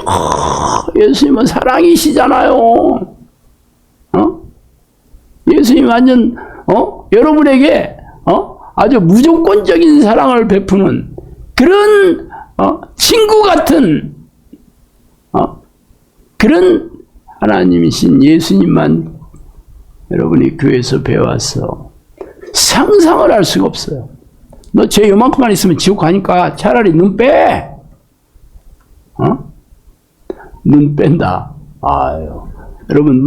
Speaker 3: 예수님은 사랑이시잖아요. 예수님 완전 여러분에게 아주 무조건적인 사랑을 베푸는 그런 친구 같은 그런 하나님이신 예수님만 여러분이 교회에서 배워서 상상을 할 수가 없어요. 너 죄 요만큼만 있으면 지옥 가니까 차라리 눈 빼. 눈 뺀다. 아유, 여러분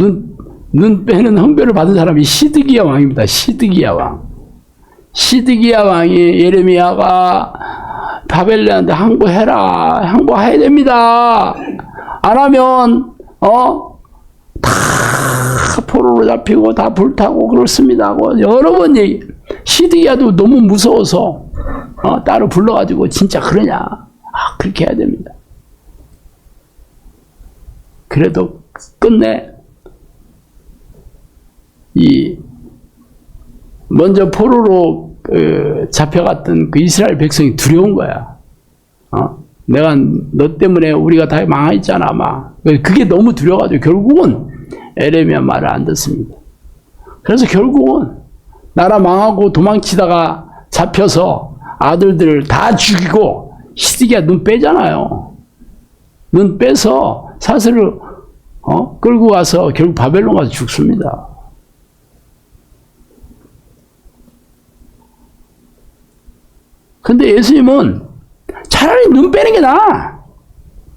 Speaker 3: 눈 빼는 헌별을 받은 사람이 시드기야 왕입니다. 시드기야 왕. 시드기야 왕이 예레미야가 바벨론한테 항복해라. 항복해야 됩니다. 안 하면 다 포로로 잡히고 다 불타고 그렇습니다 하고 여러 번 얘기. 시드기야도 너무 무서워서 따로 불러가지고 진짜 그러냐. 그렇게 해야 됩니다. 그래도 끝내 먼저 포로로 잡혀갔던 그 이스라엘 백성이 두려운 거야. 내가 너 때문에 우리가 다 망했잖아 막. 그게 너무 두려워가지고 결국은 에레미야 말을 안 듣습니다. 그래서 결국은 나라 망하고 도망치다가 잡혀서 아들들을 다 죽이고 시드기야 눈 빼잖아요. 눈 빼서 사슬을 끌고 가서 결국 바벨론 가서 죽습니다. 근데 예수님은 차라리 눈 빼는 게 나아.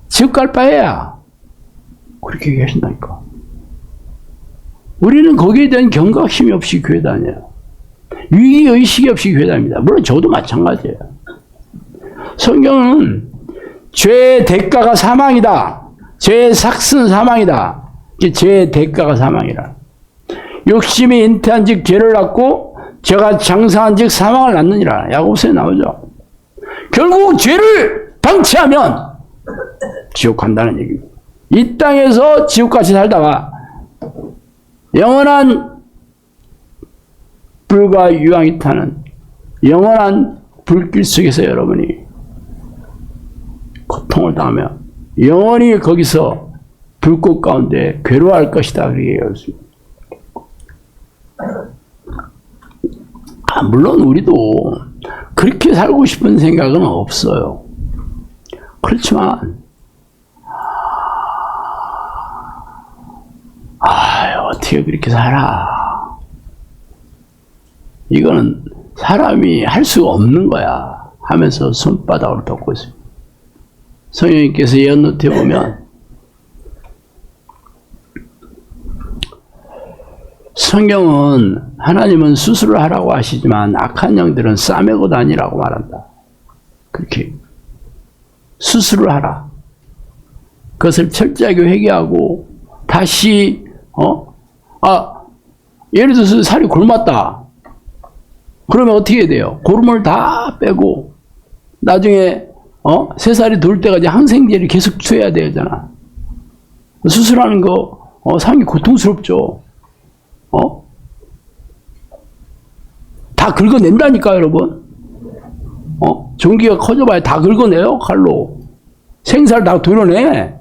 Speaker 3: 지옥 갈 바에야. 그렇게 얘기하신다니까. 우리는 거기에 대한 경각심이 없이 교회 다녀요. 위기의식이 없이 교회 다닙니다. 물론 저도 마찬가지예요. 성경은 죄의 대가가 사망이다. 죄의 삭은 사망이다. 죄의 대가가 사망이라. 욕심이 잉태한 즉 죄를 낳고 죄가 장사한 즉 사망을 낳느니라. 야고보서에 나오죠. 결국 죄를 방치하면 지옥 간다는 얘기입니다. 이 땅에서 지옥같이 살다가 영원한 불과 유황이 타는 영원한 불길 속에서 여러분이 고통을 당하며 영원히 거기서 불꽃 가운데 괴로워할 것이다. 그렇게 얘기했습니다. 물론 우리도 그렇게 살고 싶은 생각은 없어요. 그렇지만 어떻게 그렇게 살아? 이거는 사람이 할 수가 없는 거야 하면서 손바닥으로 덮고 있습니다. 성령님께서 예언노트에 보면 성경은 하나님은 수술을 하라고 하시지만 악한 영들은 싸매고 다니라고 말한다. 그렇게 수술을 하라. 그것을 철저하게 회개하고 다시 예를 들어서 살이 곪었다. 그러면 어떻게 돼요? 고름을 다 빼고 나중에 3살이 돌 때까지 항생제를 계속 취해야 되잖아. 수술하는 거 상당히 고통스럽죠. 다 긁어낸다니까 여러분. 종기가 커져봐야 다 긁어내요 칼로. 생살 다 도려내.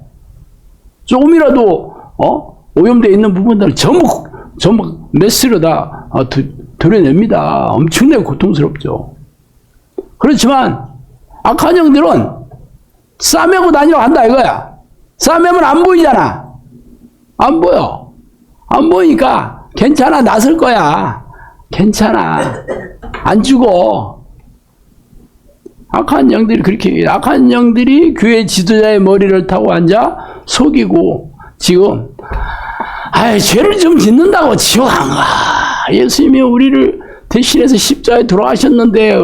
Speaker 3: 조금이라도 오염되어 있는 부분들을 전부 메스로 다 도려냅니다. 엄청나게 고통스럽죠. 그렇지만 악한 영들은 싸매고 다니러 간다 이거야. 싸매면 안 보이잖아. 안 보여. 안 보이니까 괜찮아, 나설 거야. 괜찮아. 안 죽어. 악한 영들이 그렇게 얘기해요. 악한 영들이 교회 지도자의 머리를 타고 앉아 속이고 지금 죄를 좀 짓는다고 지옥 안 가. 예수님이 우리를 대신해서 십자가에 돌아가셨는데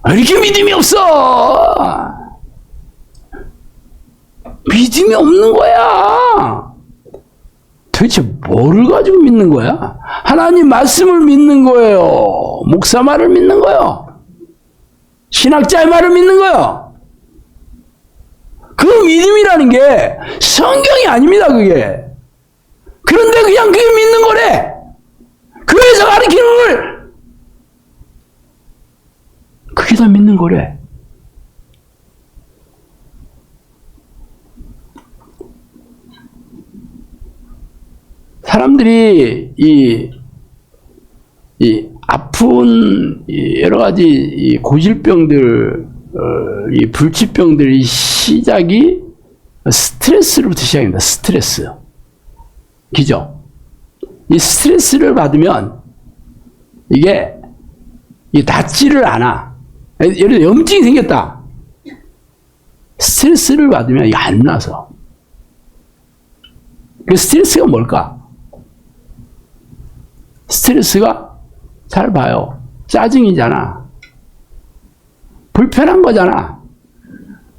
Speaker 3: 이렇게 믿음이 없어. 믿음이 없는 거야. 도대체 뭐를 가지고 믿는 거야? 하나님 말씀을 믿는 거예요. 목사 말을 믿는 거예요. 신학자의 말을 믿는 거예요. 그 믿음이라는 게 성경이 아닙니다, 그게. 그런데 그냥 그게 믿는 거래. 교회에서 가르치는 걸 그게 다 믿는 거래. 사람들이 이 아픈 여러 가지 이 고질병들, 이 불치병들의 시작이 스트레스로부터 시작입니다. 스트레스. 그죠? 이 스트레스를 받으면 이게 낫지를 않아. 예를 들어 염증이 생겼다. 스트레스를 받으면 이게 안 나서. 그 스트레스가 뭘까? 스트레스가 잘 봐요. 짜증이잖아. 불편한 거잖아.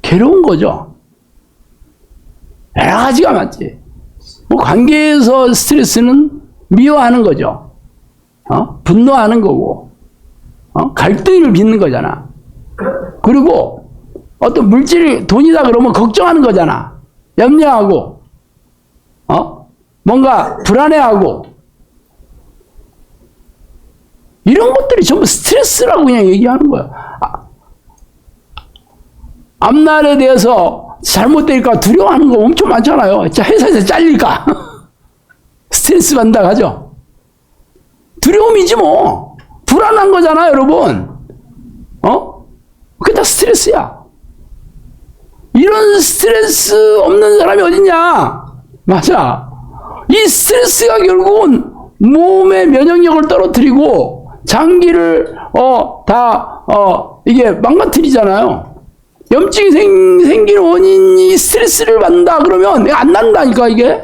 Speaker 3: 괴로운 거죠. 여러 가지가 많지. 관계에서 스트레스는 미워하는 거죠. 분노하는 거고, 갈등을 빚는 거잖아. 그리고 어떤 물질이 돈이다 그러면 걱정하는 거잖아. 염려하고, 뭔가 불안해하고, 이런 것들이 전부 스트레스라고 그냥 얘기하는 거야. 앞날에 대해서 잘못될까 두려워하는 거 엄청 많잖아요. 회사에서 잘릴까? 스트레스 받는다 하죠. 두려움이지 뭐. 불안한 거잖아, 여러분. 그게 다 스트레스야. 이런 스트레스 없는 사람이 어딨냐? 맞아. 이 스트레스가 결국은 몸의 면역력을 떨어뜨리고 장기를 이게 망가뜨리잖아요. 염증이 생기는 원인이 스트레스를 받는다 그러면 안 난다니까 이게.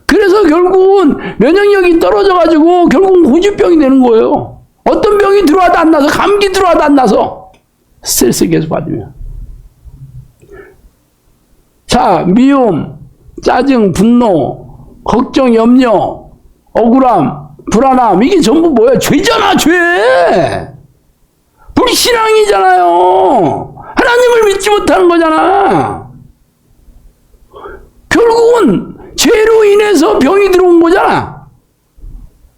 Speaker 3: 그래서 결국은 면역력이 떨어져가지고 결국은 고질병이 되는 거예요. 어떤 병이 들어와도 안 나서, 감기 들어와도 안 나서 스트레스 계속 받으면. 자, 미움, 짜증, 분노, 걱정, 염려, 억울함, 불안함, 이게 전부 뭐야? 죄잖아, 죄! 불신앙이잖아요. 하나님을 믿지 못하는 거잖아. 결국은 죄로 인해서 병이 들어온 거잖아.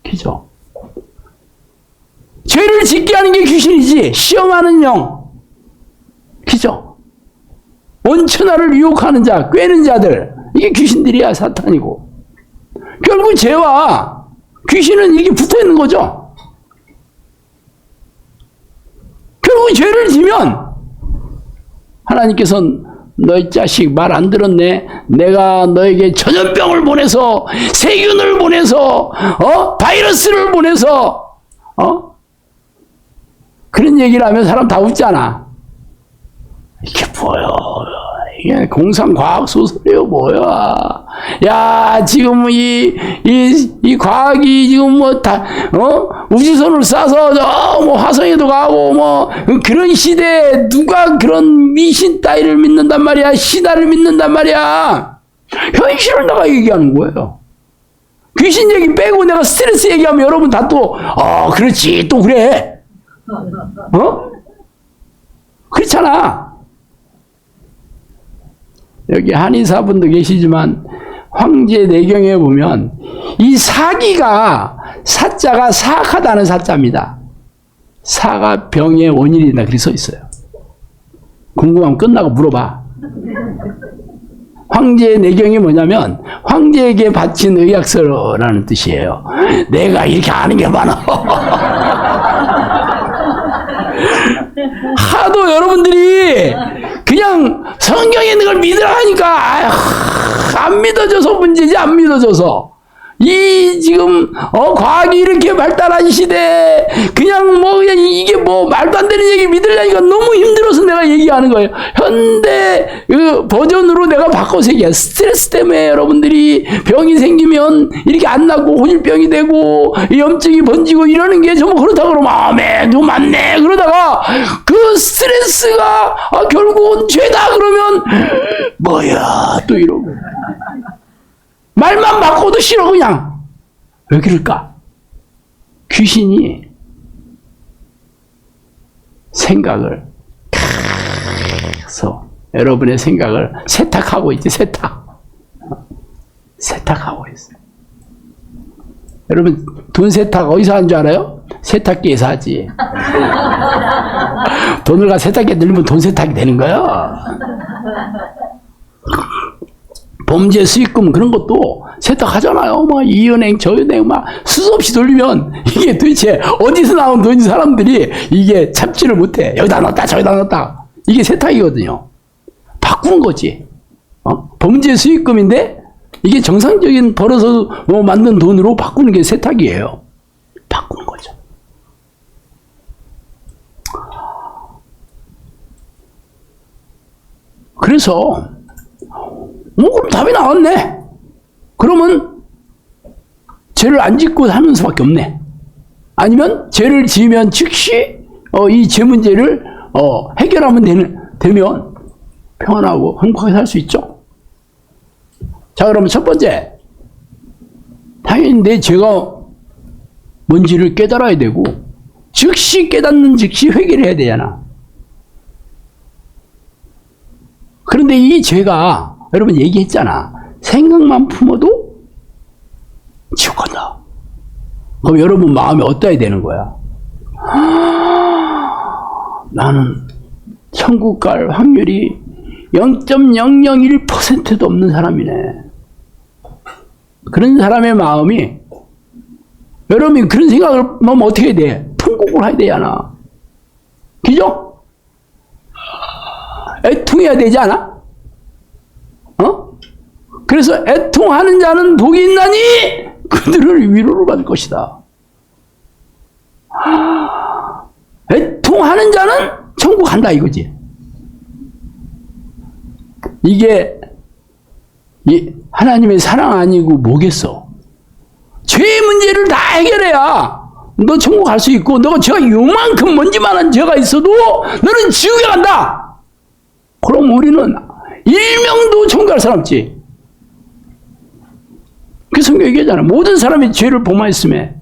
Speaker 3: 그죠? 죄를 짓게 하는 게 귀신이지, 시험하는 영. 그죠? 원천하를 유혹하는 자, 꿰는 자들, 이게 귀신들이야, 사탄이고. 결국 죄와 귀신은 이렇게 붙어 있는 거죠. 결국 죄를 지면 하나님께서는 너희 자식 말 안 들었네. 내가 너에게 전염병을 보내서, 세균을 보내서, 바이러스를 보내서, 그런 얘기를 하면 사람 다 웃잖아. 이게 뭐야? 이게 공상과학 소설이에요, 뭐야? 야, 지금 이 과학이 지금 뭐 다, 우주선을 쏴서, 뭐 화성에도 가고, 뭐, 그런 시대에 누가 그런 미신 따위를 믿는단 말이야? 신화를 믿는단 말이야? 현실을 내가 얘기하는 거예요. 귀신 얘기 빼고 내가 스트레스 얘기하면 여러분 다 또, 그렇지, 또 그래. 그렇잖아. 여기 한의사분도 계시지만 황제 내경에 보면 이 사기가 사자가 사악하다는 사자입니다. 사가 병의 원인이다 그렇게 써 있어요. 궁금하면 끝나고 물어봐. 황제 내경이 뭐냐면 황제에게 바친 의학서라는 뜻이에요. 내가 이렇게 아는 게 많아. 하도 여러분들이 그냥 성경에 있는 걸 믿으라 하니까 안 믿어져서 문제지. 안 믿어져서 이 지금 과학이 이렇게 발달한 시대에 그냥 뭐 그냥 이게 뭐 말도 안 되는 얘기 믿으려니까 너무 힘들어서 내가 얘기하는 거예요. 현대 그 버전으로 내가 바꿔서 얘기해. 스트레스 때문에 여러분들이 병이 생기면 이렇게 안 나고 호질병이 되고 염증이 번지고 이러는 게 전부 그렇다고 그러면 아멘 좀 맞네 그러다가 그 스트레스가 결국은 죄다 그러면 뭐야 또 이러고 말만 바꿔도 싫어 그냥. 왜 그럴까? 귀신이 생각을 계속 여러분의 생각을 세탁하고 있지. 세탁하고 있어요. 여러분 돈 세탁 어디서 하는 줄 알아요? 세탁기에서 하지. 돈을 가 세탁기에 넣으면 돈 세탁이 되는 거야. 범죄 수익금 그런 것도 세탁하잖아요. 막 이 은행 저 은행 막 수없이 돌리면 이게 도대체 어디서 나온 돈이 사람들이 이게 참지를 못해. 여기다 넣었다 저기다 넣었다. 이게 세탁이거든요. 바꾸는 거지. 범죄 수익금인데 이게 정상적인 벌어서 만든 돈으로 바꾸는 게 세탁이에요. 바꾸는 거죠. 그래서 그럼 답이 나왔네. 그러면 죄를 안 짓고 사는 수밖에 없네. 아니면 죄를 지으면 즉시 이 죄 문제를 해결하면 되면 평안하고 행복하게 살 수 있죠. 자, 그러면 첫 번째, 당연히 내 죄가 뭔지를 깨달아야 되고 즉시 깨닫는 즉시 회개를 해야 되잖아. 그런데 이 죄가 여러분 얘기했잖아. 생각만 품어도 지옥 간다. 그럼 여러분 마음이 어떠해야 되는 거야? 나는 천국 갈 확률이 0.001%도 없는 사람이네. 그런 사람의 마음이, 여러분이 그런 생각을 하면 어떻게 돼? 통곡을 해야 되잖아. 그죠? 애통해야 되지 않아? 그래서 애통하는 자는 복이 있나니 그들을 위로를 받을 것이다. 애통하는 자는 천국 간다 이거지. 이게 하나님의 사랑 아니고 뭐겠어? 죄의 문제를 다 해결해야 너 천국 갈 수 있고, 너가 죄가 요만큼 먼지만한 죄가 있어도 너는 지옥에 간다. 그럼 우리는 일명도 천국 갈 사람 없지. 그 성경 얘기하잖아. 모든 사람이 죄를 범하였음에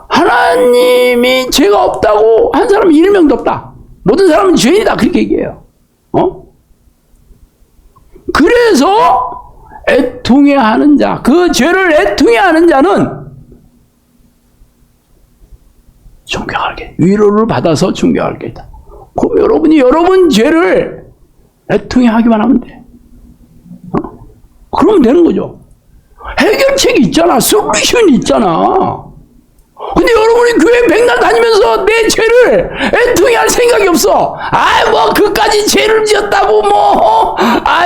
Speaker 3: 하나님이 죄가 없다고 한 사람은 일명도 없다. 모든 사람은 죄인이다. 그렇게 얘기해요. 그래서 애통해 하는 자, 그 죄를 애통해 하는 자는 존경하게, 위로를 받아서 존경할 게다. 그럼 여러분이 여러분 죄를 애통해 하기만 하면 돼. 그러면 되는 거죠. 해결책이 있잖아. 솔루션이 있잖아. 근데 여러분이 교회 백날 다니면서 내 죄를 애통해 할 생각이 없어. 그까지 죄를 지었다고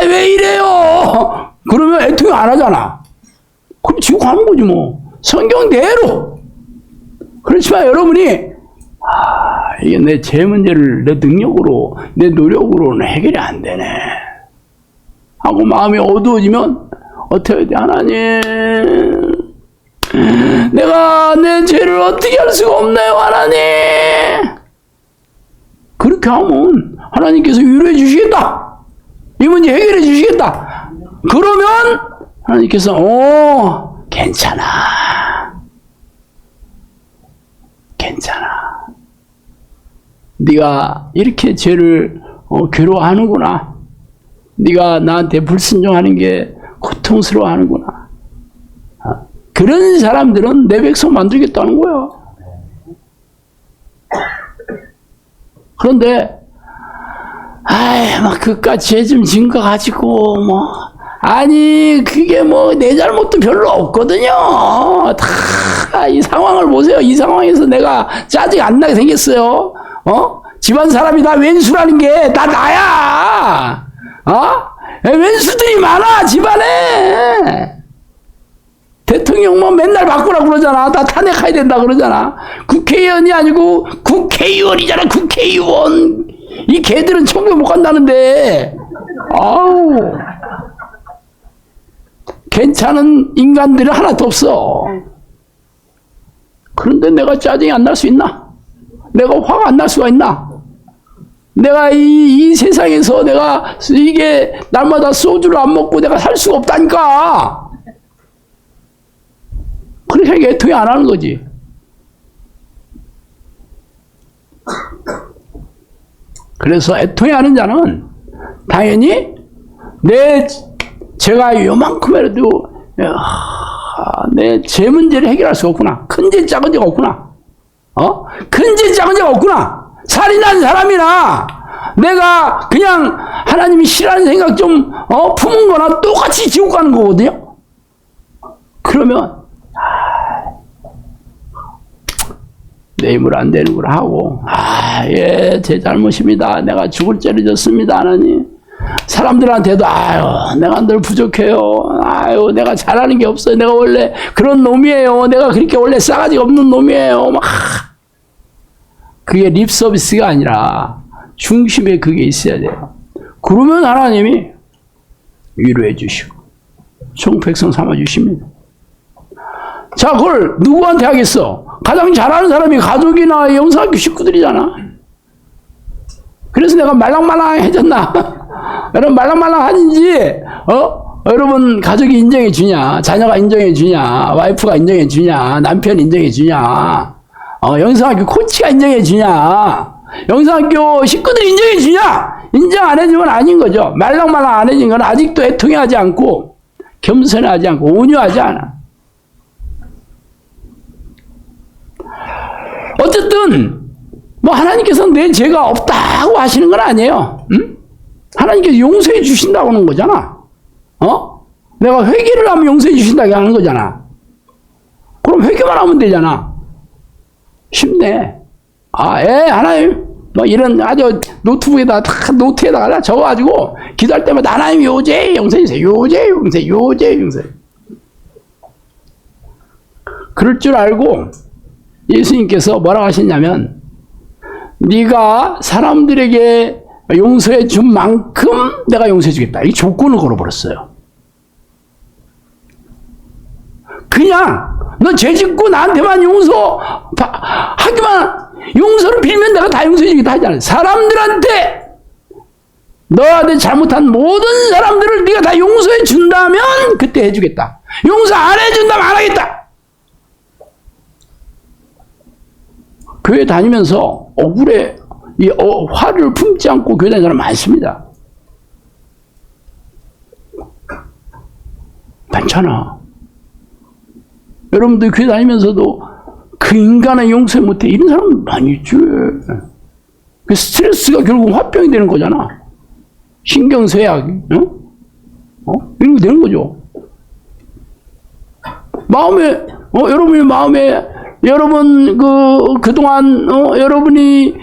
Speaker 3: 왜 이래요. 그러면 애통해 안 하잖아. 그럼 지옥 가는 거지 뭐. 성경대로. 그렇지만 여러분이 이게 내 죄 문제를 내 능력으로, 내 노력으로는 해결이 안 되네 하고 마음이 어두워지면 어떻게 해야 돼? 하나님, 내가 내 죄를 어떻게 할 수가 없나요, 하나님? 그렇게 하면 하나님께서 위로해 주시겠다. 이 문제 해결해 주시겠다. 그러면 하나님께서 괜찮아. 네가 이렇게 죄를 괴로워하는구나. 네가 나한테 불순종하는 게 고통스러워하는구나. 그런 사람들은 내 백성 만들겠다는 거야. 그런데 그깟 죄 좀 진 거 가지고 그게 내 잘못도 별로 없거든요. 다 이 상황을 보세요. 이 상황에서 내가 짜증 안 나게 생겼어요. 집안 사람이 다 왼수라는 게 다 나야. 왼수들이 많아 집안에. 대통령 맨날 바꾸라고 그러잖아. 다 탄핵해야 된다 그러잖아. 국회의원이 아니고 국회의원이잖아. 국회의원. 이 개들은 천국에 못 간다는데. 괜찮은 인간들은 하나도 없어. 그런데 내가 짜증이 안 날 수 있나? 내가 화가 안 날 수가 있나? 내가 이 세상에서 내가 이게 날마다 소주를 안 먹고 내가 살 수가 없다니까. 그러니까 애통이 안 하는 거지. 그래서 애통이 하는 자는 당연히 제가 요만큼이라도 내 죄 문제를 해결할 수가 없구나. 큰 죄 작은 죄가 없구나. 큰 죄 작은 죄가 없구나. 살인한 사람이나 내가 그냥 하나님이 싫어하는 생각 좀 품은 거나 똑같이 지옥 가는 거거든요. 그러면 내 힘으로 안 되는 걸 하고 제 잘못입니다. 내가 죽을 죄를 졌습니다. 하나님. 사람들한테도 내가 늘 부족해요. 내가 잘하는 게 없어요. 내가 원래 그런 놈이에요. 내가 그렇게 원래 싸가지가 없는 놈이에요. 그게 립 서비스가 아니라 중심에 그게 있어야 돼요. 그러면 하나님이 위로해 주시고 종 백성 삼아 주십니다. 자, 그걸 누구한테 하겠어? 가장 잘하는 사람이 가족이나 영상학교 식구들이잖아. 그래서 내가 말랑말랑해졌나? 여러분 말랑말랑하는지 여러분 가족이 인정해 주냐? 자녀가 인정해 주냐? 와이프가 인정해 주냐? 남편이 인정해 주냐? 영상학교 코치가 인정해 주냐? 영상학교 식구들이 인정해 주냐? 인정 안 해주면 아닌 거죠. 말랑말랑 안 해준 건 아직도 애통해하지 않고 겸손하지 않고 온유하지 않아. 어쨌든 뭐 하나님께서 내 죄가 없다고 하시는 건 아니에요. 응? 하나님께서 용서해 주신다고 하는 거잖아. 내가 회개를 하면 용서해 주신다고 하는 거잖아. 그럼 회개만 하면 되잖아. 쉽네. 하나님, 뭐 이런 아주 노트북에다가 다 노트에다가 적어가지고 기도할 때마다 하나님 요죄 용서해 주세요. 요죄 용서해. 그럴 줄 알고 예수님께서 뭐라고 하셨냐면, 네가 사람들에게 용서해 준 만큼 내가 용서해 주겠다. 이 조건을 걸어버렸어요. 그냥 너 죄 짓고 나한테만 용서를 빌면 내가 다 용서해 주겠다 하잖아요. 사람들한테 너한테 잘못한 모든 사람들을 네가 다 용서해 준다면 그때 해주겠다. 용서 안 해준다면 안 하겠다. 교회 다니면서 억울해 화를 품지 않고 교회 다니는 사람 많습니다. 많잖아. 여러분들 교회 다니면서도 그 인간을 용서 못해 이런 사람 많이 있죠. 그 스트레스가 결국 화병이 되는 거잖아. 신경쇠약, 이런 거 되는 거죠. 여러분의 마음에 여러분 그동안 여러분이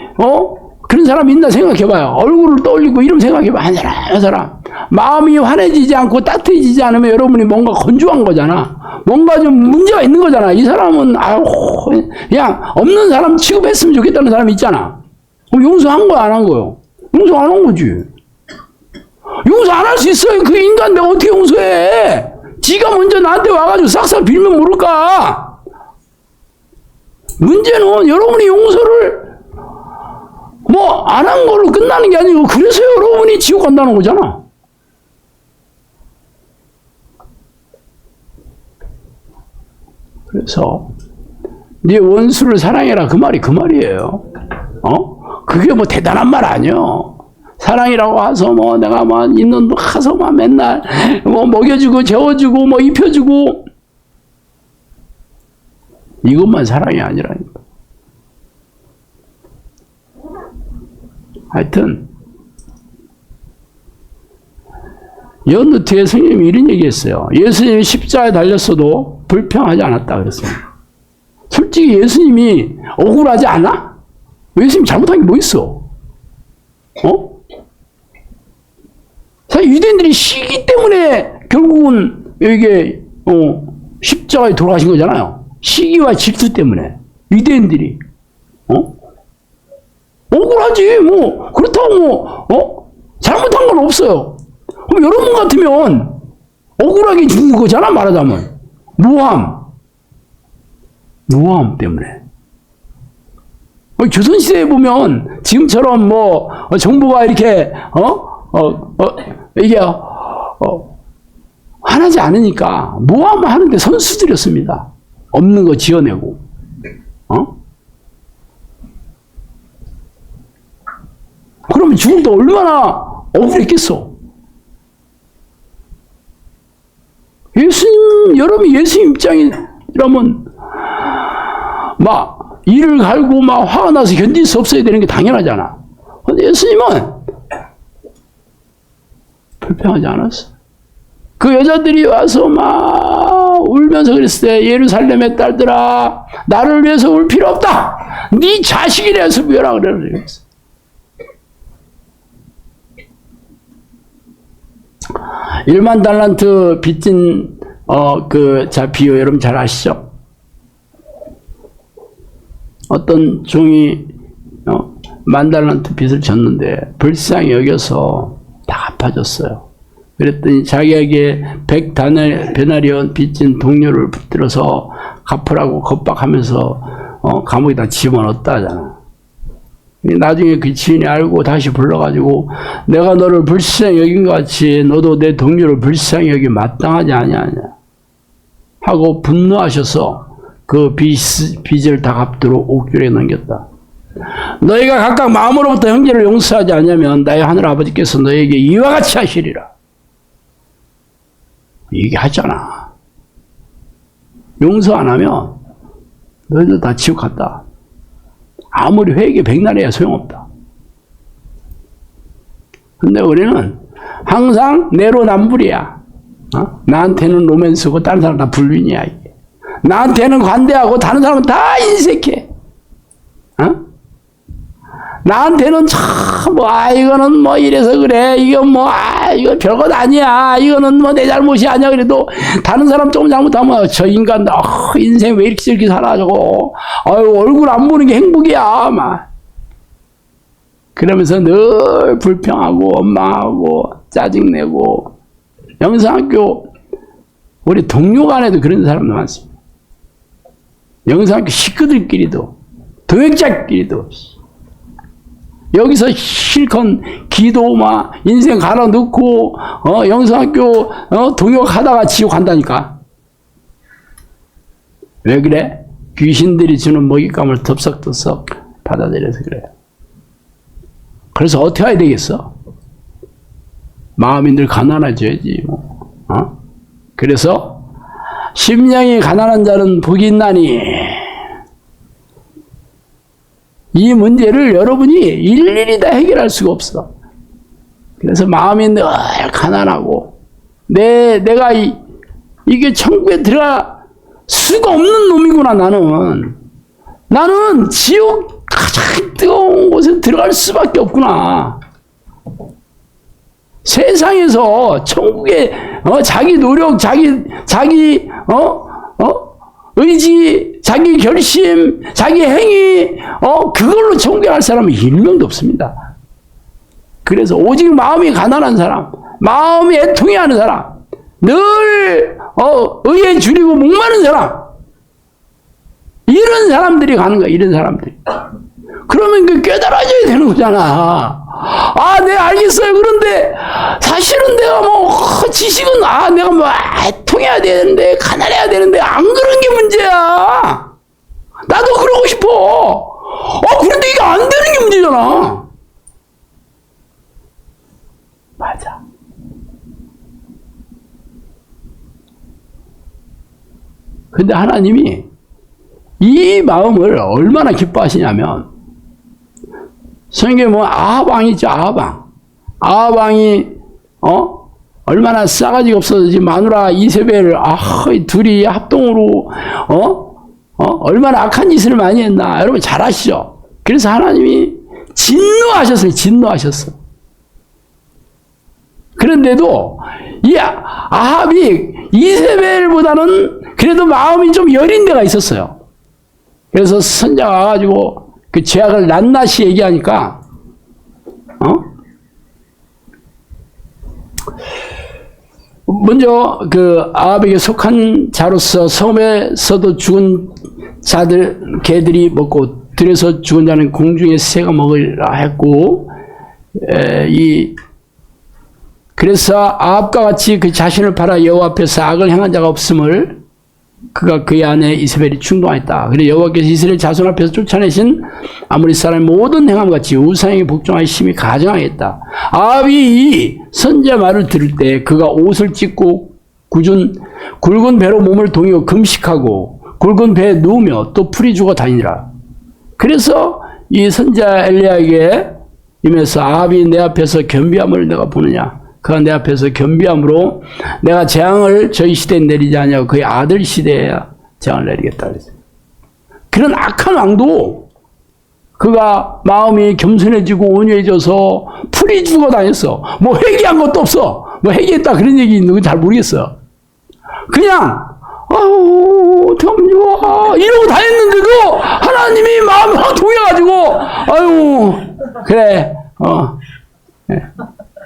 Speaker 3: 그런 사람 있나 생각해봐요. 얼굴을 떠올리고 이름 생각해봐. 한 사람 마음이 환해지지 않고 따뜻해지지 않으면 여러분이 뭔가 건조한 거잖아. 뭔가 좀 문제가 있는 거잖아. 이 사람은 그냥 없는 사람 취급했으면 좋겠다는 사람이 있잖아. 용서한 거야, 안 한 거요? 용서 안 한 거지. 용서 안 할 수 있어요. 그 인간 내가 어떻게 용서해? 지가 먼저 나한테 와가지고 싹싹 빌면 모를까? 문제는 여러분이 용서를 안 한 걸로 끝나는 게 아니고, 그래서 여러분이 지옥 간다는 거잖아. 그래서 네 원수를 사랑해라, 그 말이 그 말이에요. 그게 뭐 대단한 말 아니요. 사랑이라고 해서 내가 있는 돈 가서 맨날 먹여주고 재워주고 입혀주고, 이것만 사랑이 아니라니까. 하여튼 연누트의 스님이 이런 얘기했어요. 예수님이 십자가에 달렸어도 불평하지 않았다 그랬어요. 솔직히 예수님이 억울하지 않아? 예수님 잘못한 게 뭐 있어? 사실 유대인들이 시기 때문에 결국은 이게 십자가에 돌아가신 거잖아요. 시기와 질투 때문에 유대인들이 억울하지. 그렇다고 잘못한 건 없어요. 그럼 여러분 같으면 억울하게 죽는 거잖아, 말하자면. 무함 때문에. 조선시대에 보면 지금처럼 정부가 이렇게 이게 하나지 않으니까 모함을 하는데 선수들이었습니다. 없는 거 지어내고. 그러면 죽을 때 얼마나 억울했겠어. 여러분이 예수님 입장이라면 이를 갈고 화가 나서 견딜 수 없어야 되는 게 당연하잖아. 근데 예수님은 불평하지 않았어. 그 여자들이 와서 울면서 그랬을 때, 예루살렘의 딸들아, 나를 위해서 울 필요 없다. 네 자식이 돼서 미워라 그랬어. 일만 달란트 빚진 비유 여러분 잘 아시죠? 어떤 종이 10,000달란트 빚을 졌는데 불쌍히 여겨서 다 갚아줬어요. 그랬더니 자기에게 100데나리온 빚진 동료를 붙들어서 갚으라고 겁박하면서 감옥에다 집어넣었다 하잖아. 나중에 그 지인이 알고 다시 불러가지고, 내가 너를 불쌍히 여긴 것 같이 너도 내 동료를 불쌍히 여기 마땅하지 아니하냐 하고 분노하셔서 그 빚을 다 갚도록 옥결에 넘겼다. 너희가 각각 마음으로부터 형제를 용서하지 않으면 나의 하늘 아버지께서 너희에게 이와 같이 하시리라. 얘기하잖아. 용서 안 하면 너희들 다 지옥 갔다. 아무리 회개 백날해야 소용없다. 근데 우리는 항상 내로남불이야. 나한테는 로맨스고 다른 사람 다 불륜이야. 이게. 나한테는 관대하고 다른 사람은 다 인색해. 나한테는 참, 이거는 뭐 이래서 그래. 이거 뭐, 이거 별것 아니야. 이거는 뭐 내 잘못이 아니야. 그래도 다른 사람 조금 잘못하면 저 인간, 인생 왜 이렇게 저렇게 살아, 저거. 얼굴 안 보는 게 행복이야. 막. 그러면서 늘 불평하고, 원망하고, 짜증내고. 영상학교, 우리 동료 간에도 그런 사람도 많습니다. 영상학교 식구들끼리도, 동역자끼리도. 여기서 실컷 기도 막 인생 갈아 넣고 영성학교 동역하다가 지옥 간다니까. 왜 그래? 귀신들이 주는 먹잇감을 덥석덥석 받아들여서 그래요. 그래서 어떻게 해야 되겠어? 마음이 늘 가난해져야지 뭐. 그래서 심령이 가난한 자는 복이 있나니, 이 문제를 여러분이 일일이 다 해결할 수가 없어. 그래서 마음이 늘 가난하고, 내가 이게 천국에 들어갈 수가 없는 놈이구나, 나는 지옥 가장 뜨거운 곳에 들어갈 수밖에 없구나. 세상에서 천국에, 자기 노력, 자기, 의지, 자기 결심, 자기 행위, 그걸로 천국에 갈 사람은 1명도 없습니다. 그래서 오직 마음이 가난한 사람, 마음이 애통해하는 사람, 늘, 의에 줄이고 목마른 사람, 이런 사람들이 가는 거야, 이런 사람들이. 그러면 그 깨달아져야 되는 거잖아. 네, 알겠어요. 그런데, 사실은 내가 지식은, 내가 애통해야 되는데, 가난해야 되는데, 안 그런 게 문제야. 나도 그러고 싶어. 그런데 이게 안 되는 게 문제잖아. 맞아. 근데 하나님이 이 마음을 얼마나 기뻐하시냐면, 성경에 뭐 아하방이 있죠, 아하방. 아하방이 얼마나 싸가지가 없어서 마누라 이세벨 둘이 합동으로 얼마나 악한 짓을 많이 했나 여러분 잘 아시죠? 그래서 하나님이 진노하셨어. 그런데도 이 아합이 이세벨보다는 그래도 마음이 좀 여린 데가 있었어요. 그래서 선자가 와가지고 그 죄악을 낱낱이 얘기하니까, 먼저 그 아합에게 속한 자로서 섬에서도 죽은 자들, 개들이 먹고 들에서 죽은 자는 공중의 새가 먹으라 했고, 그래서 아합과 같이 그 자신을 팔아 여호와 앞에서 악을 행한 자가 없음을 그가 그의 아내 이세벨이 충동하였다. 그래 여호와께서 이스라엘 자손 앞에서 쫓아내신 아모리 사람의 모든 행함같이 우상에게 복종하여 심히 가증하였다. 아합이 이 선지자 말을 들을 때 그가 옷을 찢고 굵은 배로 몸을 동이고 금식하고 굵은 배에 누우며 또 풀이 죽어 다니라. 그래서 이 선지자 엘리야에게 임해서 아합이 내 앞에서 겸비함을 내가 보느냐. 그가 내 앞에서 겸비함으로 내가 재앙을 저희 시대에 내리지 아니하고 그의 아들 시대에 재앙을 내리겠다 그랬어요. 그런 악한 왕도 그가 마음이 겸손해지고 온유해져서 풀이 죽어 다녔어. 뭐 회개한 것도 없어. 뭐 회개했다 그런 얘기 있는 거 잘 모르겠어. 그냥 참 좋아 이러고 다녔는데도 하나님이 마음이 확 동해가지고 그래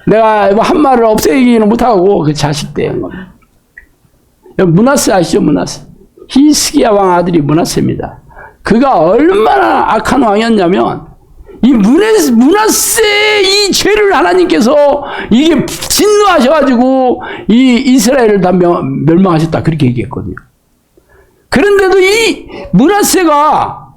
Speaker 3: 내가 한 말을 없애기는 못하고 그 자식 때 므낫세 아시죠? 므낫세 히스기야 왕 아들이 므낫세입니다. 그가 얼마나 악한 왕이었냐면 이 므낫세의 이 죄를 하나님께서 이게 진노하셔가지고 이 이스라엘을 다 멸망하셨다 그렇게 얘기했거든요. 그런데도 이 므낫세가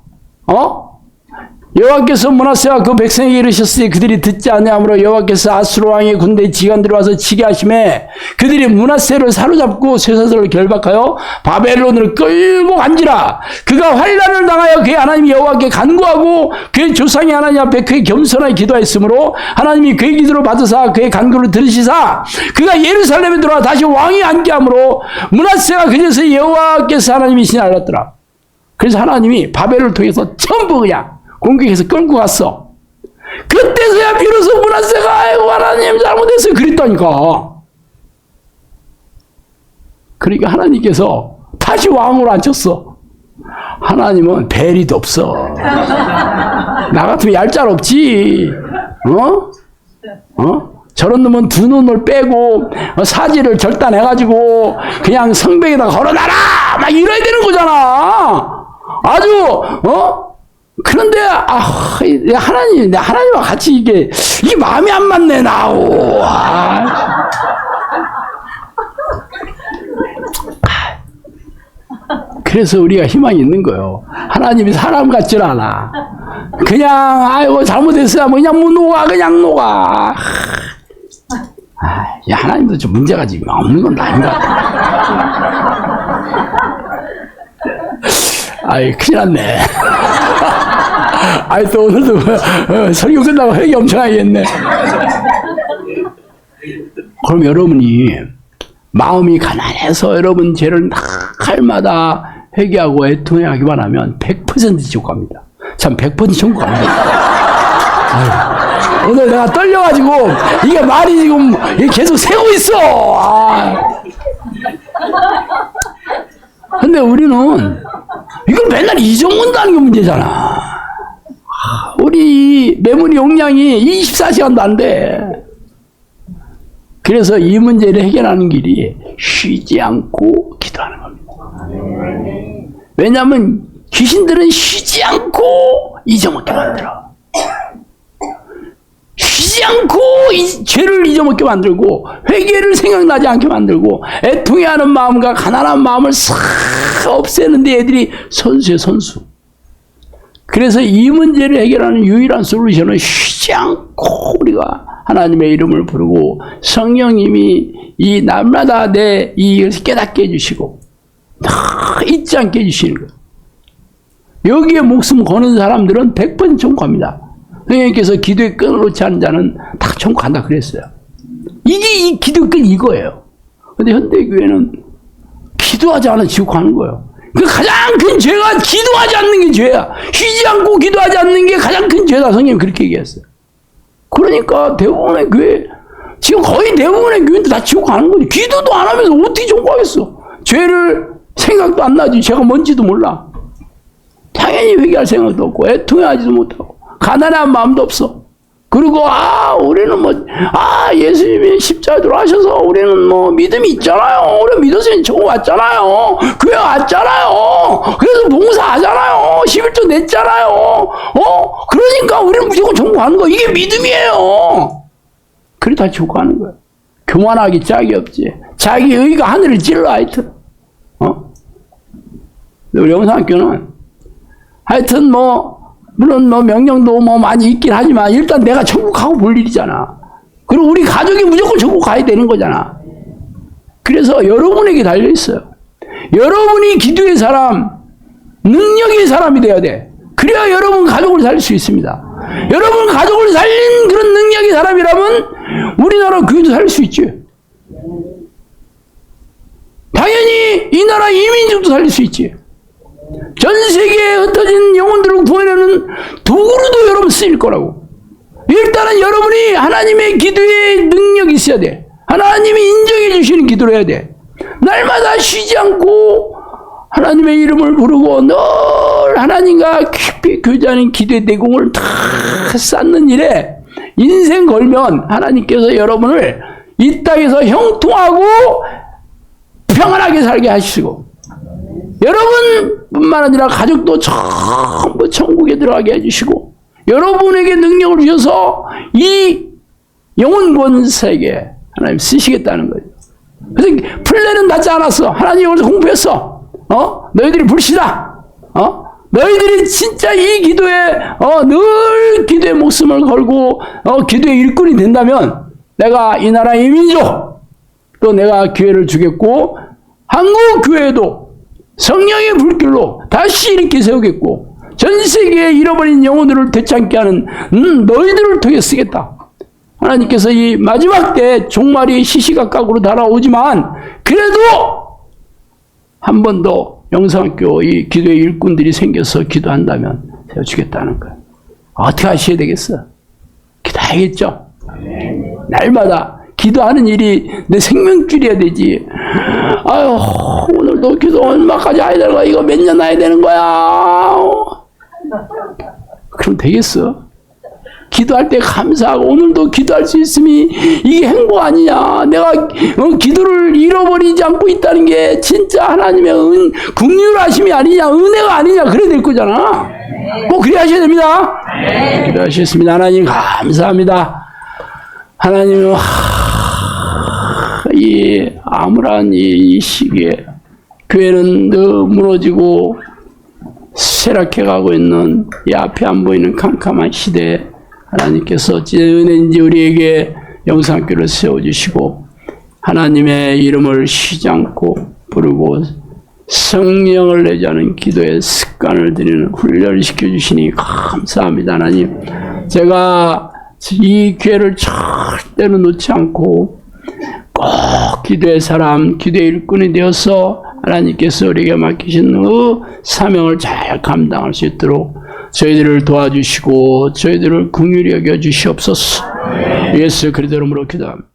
Speaker 3: 여호와께서 므낫세와 그 백성에게 이르셨으니 그들이 듣지 아니하므로 여호와께서 아수르 왕의 군대 지간들이 와서 치게 하심에 그들이 므낫세를 사로잡고 쇠사슬을 결박하여 바벨론을 끌고 간지라. 그가 환난을 당하여 그의 하나님 여호와께 간구하고 그의 조상의 하나님 앞에 그의 겸손하게 기도했으므로 하나님이 그의 기도를 받으사 그의 간구를 들으시사 그가 예루살렘에 들어와 다시 왕이 앉게 하므로 므낫세가 그제서 여호와께서 하나님이시니 알았더라. 그래서 하나님이 바벨을 통해서 전부 그냥 공격해서 끌고 갔어. 그때서야 비로소 므낫세가 아이고 하나님 잘못했어요 그랬다니까. 그러니까 하나님께서 다시 왕으로 앉혔어. 하나님은 배리도 없어. 나 같으면 얄짤 없지. 저런 놈은 두 눈을 빼고 사지를 절단해가지고 그냥 성벽에다 걸어놔라 막 이래야 되는 거잖아. 아주 그런데 하나님과 같이 이게 마음이 안 맞네 나오. 그래서 우리가 희망이 있는 거예요. 하나님이 사람 같질 않아. 그냥 아이고 잘못했어야 그냥 뭐 녹아 그냥 녹아. 야, 하나님도 좀 문제가 지금 없는 건 아닌 것 같아. 아이 큰일 났네. 아이 또 오늘도 설교 끝나고 회개 엄청 하겠네. 그럼 여러분이 마음이 가난해서 여러분 죄를 날마다 회개하고 애통하기만 하면 100% 지옥 갑니다. 참 100% 천국 갑니다. 아유, 오늘 내가 떨려가지고 이게 말이 지금 계속 새고 있어. 근데 우리는 이걸 맨날 잊어먹는다는 게 문제잖아. 우리 메모리 용량이 24시간도 안 돼. 그래서 이 문제를 해결하는 길이 쉬지 않고 기도하는 겁니다. 왜냐하면 귀신들은 쉬지 않고 잊어먹게 만들어. 쉬지 않고 죄를 잊어먹게 만들고 회개를 생각나지 않게 만들고 애통해하는 마음과 가난한 마음을 싹 없애는데 애들이 선수예요, 선수. 그래서 이 문제를 해결하는 유일한 솔루션은 쉬지 않고 우리가 하나님의 이름을 부르고 성령님이 이 날마다 내 이익을 깨닫게 해주시고 잊지 않게 해주시는 거예요. 여기에 목숨 거는 사람들은 100% 천국합니다. 성령님께서 기도의 끈을 놓지 않은 자는 다 천국 간다 그랬어요. 이게 이 기도의 끈 이거예요. 근데 현대교회는 기도하지 않아 지옥 가는 거예요. 그 가장 큰 죄가 기도하지 않는 게 죄야. 쉬지 않고 기도하지 않는 게 가장 큰 죄다. 성령님 그렇게 얘기했어요. 그러니까 대부분의 교회, 지금 거의 대부분의 교회도 다 지옥 가는 거지. 기도도 안 하면서 어떻게 지옥 가겠어. 죄를 생각도 안 나지. 죄가 뭔지도 몰라. 당연히 회개할 생각도 없고 애통해하지도 못하고 가난한 마음도 없어. 그리고 우리는 예수님이 십자가에 돌아가셔서 우리는 믿음이 있잖아요. 우리 믿었으니 천국 왔잖아요. 교회 왔잖아요. 그래서 봉사하잖아요. 11조 냈잖아요. 그러니까 우리는 무조건 천국 가는 거. 이게 믿음이에요. 그래 다 지옥 가는 거야. 교만하기 짝이 없지. 자기 의가 하늘을 찔러 하여튼. 우리 영상학교는 하여튼 물론 명령도 많이 있긴 하지만 일단 내가 천국 가고 볼 일이잖아. 그리고 우리 가족이 무조건 천국 가야 되는 거잖아. 그래서 여러분에게 달려 있어요. 여러분이 기도의 사람, 능력의 사람이 돼야 돼. 그래야 여러분 가족을 살릴 수 있습니다. 여러분 가족을 살린 그런 능력의 사람이라면 우리나라 교회도 살릴 수 있지. 당연히 이 나라 이민족도 살릴 수 있지. 전 세계에 흩어진 영혼들을 구원하는 도구로도 여러분 쓰일 거라고. 일단은 여러분이 하나님의 기도에 능력이 있어야 돼. 하나님이 인정해 주시는 기도를 해야 돼. 날마다 쉬지 않고 하나님의 이름을 부르고 늘 하나님과 깊이 교제하는 기도의 내공을 다 쌓는 일에 인생 걸면 하나님께서 여러분을 이 땅에서 형통하고 평안하게 살게 하시고 여러분뿐만 아니라 가족도 전부 천국에 들어가게 해주시고 여러분에게 능력을 주셔서 이 영혼 권세에 하나님 쓰시겠다는 거죠. 그래서 플랜은 닿지 않았어. 하나님 여기서 공부했어. 너희들이 불시다. 너희들이 진짜 이 기도에 늘 기도의 목숨을 걸고 기도의 일꾼이 된다면 내가 이 나라의 민족 또 내가 기회를 주겠고 한국 교회도 성령의 불길로 다시 일으켜 세우겠고 전 세계에 잃어버린 영혼들을 되찾게 하는 너희들을 통해 쓰겠다. 하나님께서 이 마지막 때 종말이 시시각각으로 달아오지만 그래도 한 번 더 영성학교 이 기도의 일꾼들이 생겨서 기도한다면 세워주겠다는 거예요. 어떻게 하셔야 되겠어? 기도해야겠죠? 날마다 기도하는 일이 내 생명줄이어야 되지. 아유, 오늘도 기도 얼마까지 해야 되는 거야? 이거 몇 년 해야 되는 거야? 그럼 되겠어? 기도할 때 감사하고 오늘도 기도할 수 있음이 이게 행복 아니냐. 내가 기도를 잃어버리지 않고 있다는 게 진짜 하나님의 긍휼하심이 아니냐, 은혜가 아니냐 그래야 될 거잖아. 꼭 그래야 하셔야 됩니다. 기도하셨습니다. 하나님 감사합니다. 하나님은 이 암울한 이 시기에 교회는 늘 무너지고 쇠락해가고 있는 이 앞에 안 보이는 캄캄한 시대에 하나님께서 은혜인지 우리에게 영성학교를 세워주시고 하나님의 이름을 쉬지 않고 부르고 성령을 내지 않은 기도의 습관을 들이는 훈련을 시켜주시니 감사합니다. 하나님, 제가 이 기회를 절대로 놓지 않고 꼭 기도의 사람, 기도의 일꾼이 되어서 하나님께서 우리에게 맡기신 그 사명을 잘 감당할 수 있도록 저희들을 도와주시고 저희들을 긍휼히 여겨 주시옵소서. 예수 그리스도 이름으로 기도합니다.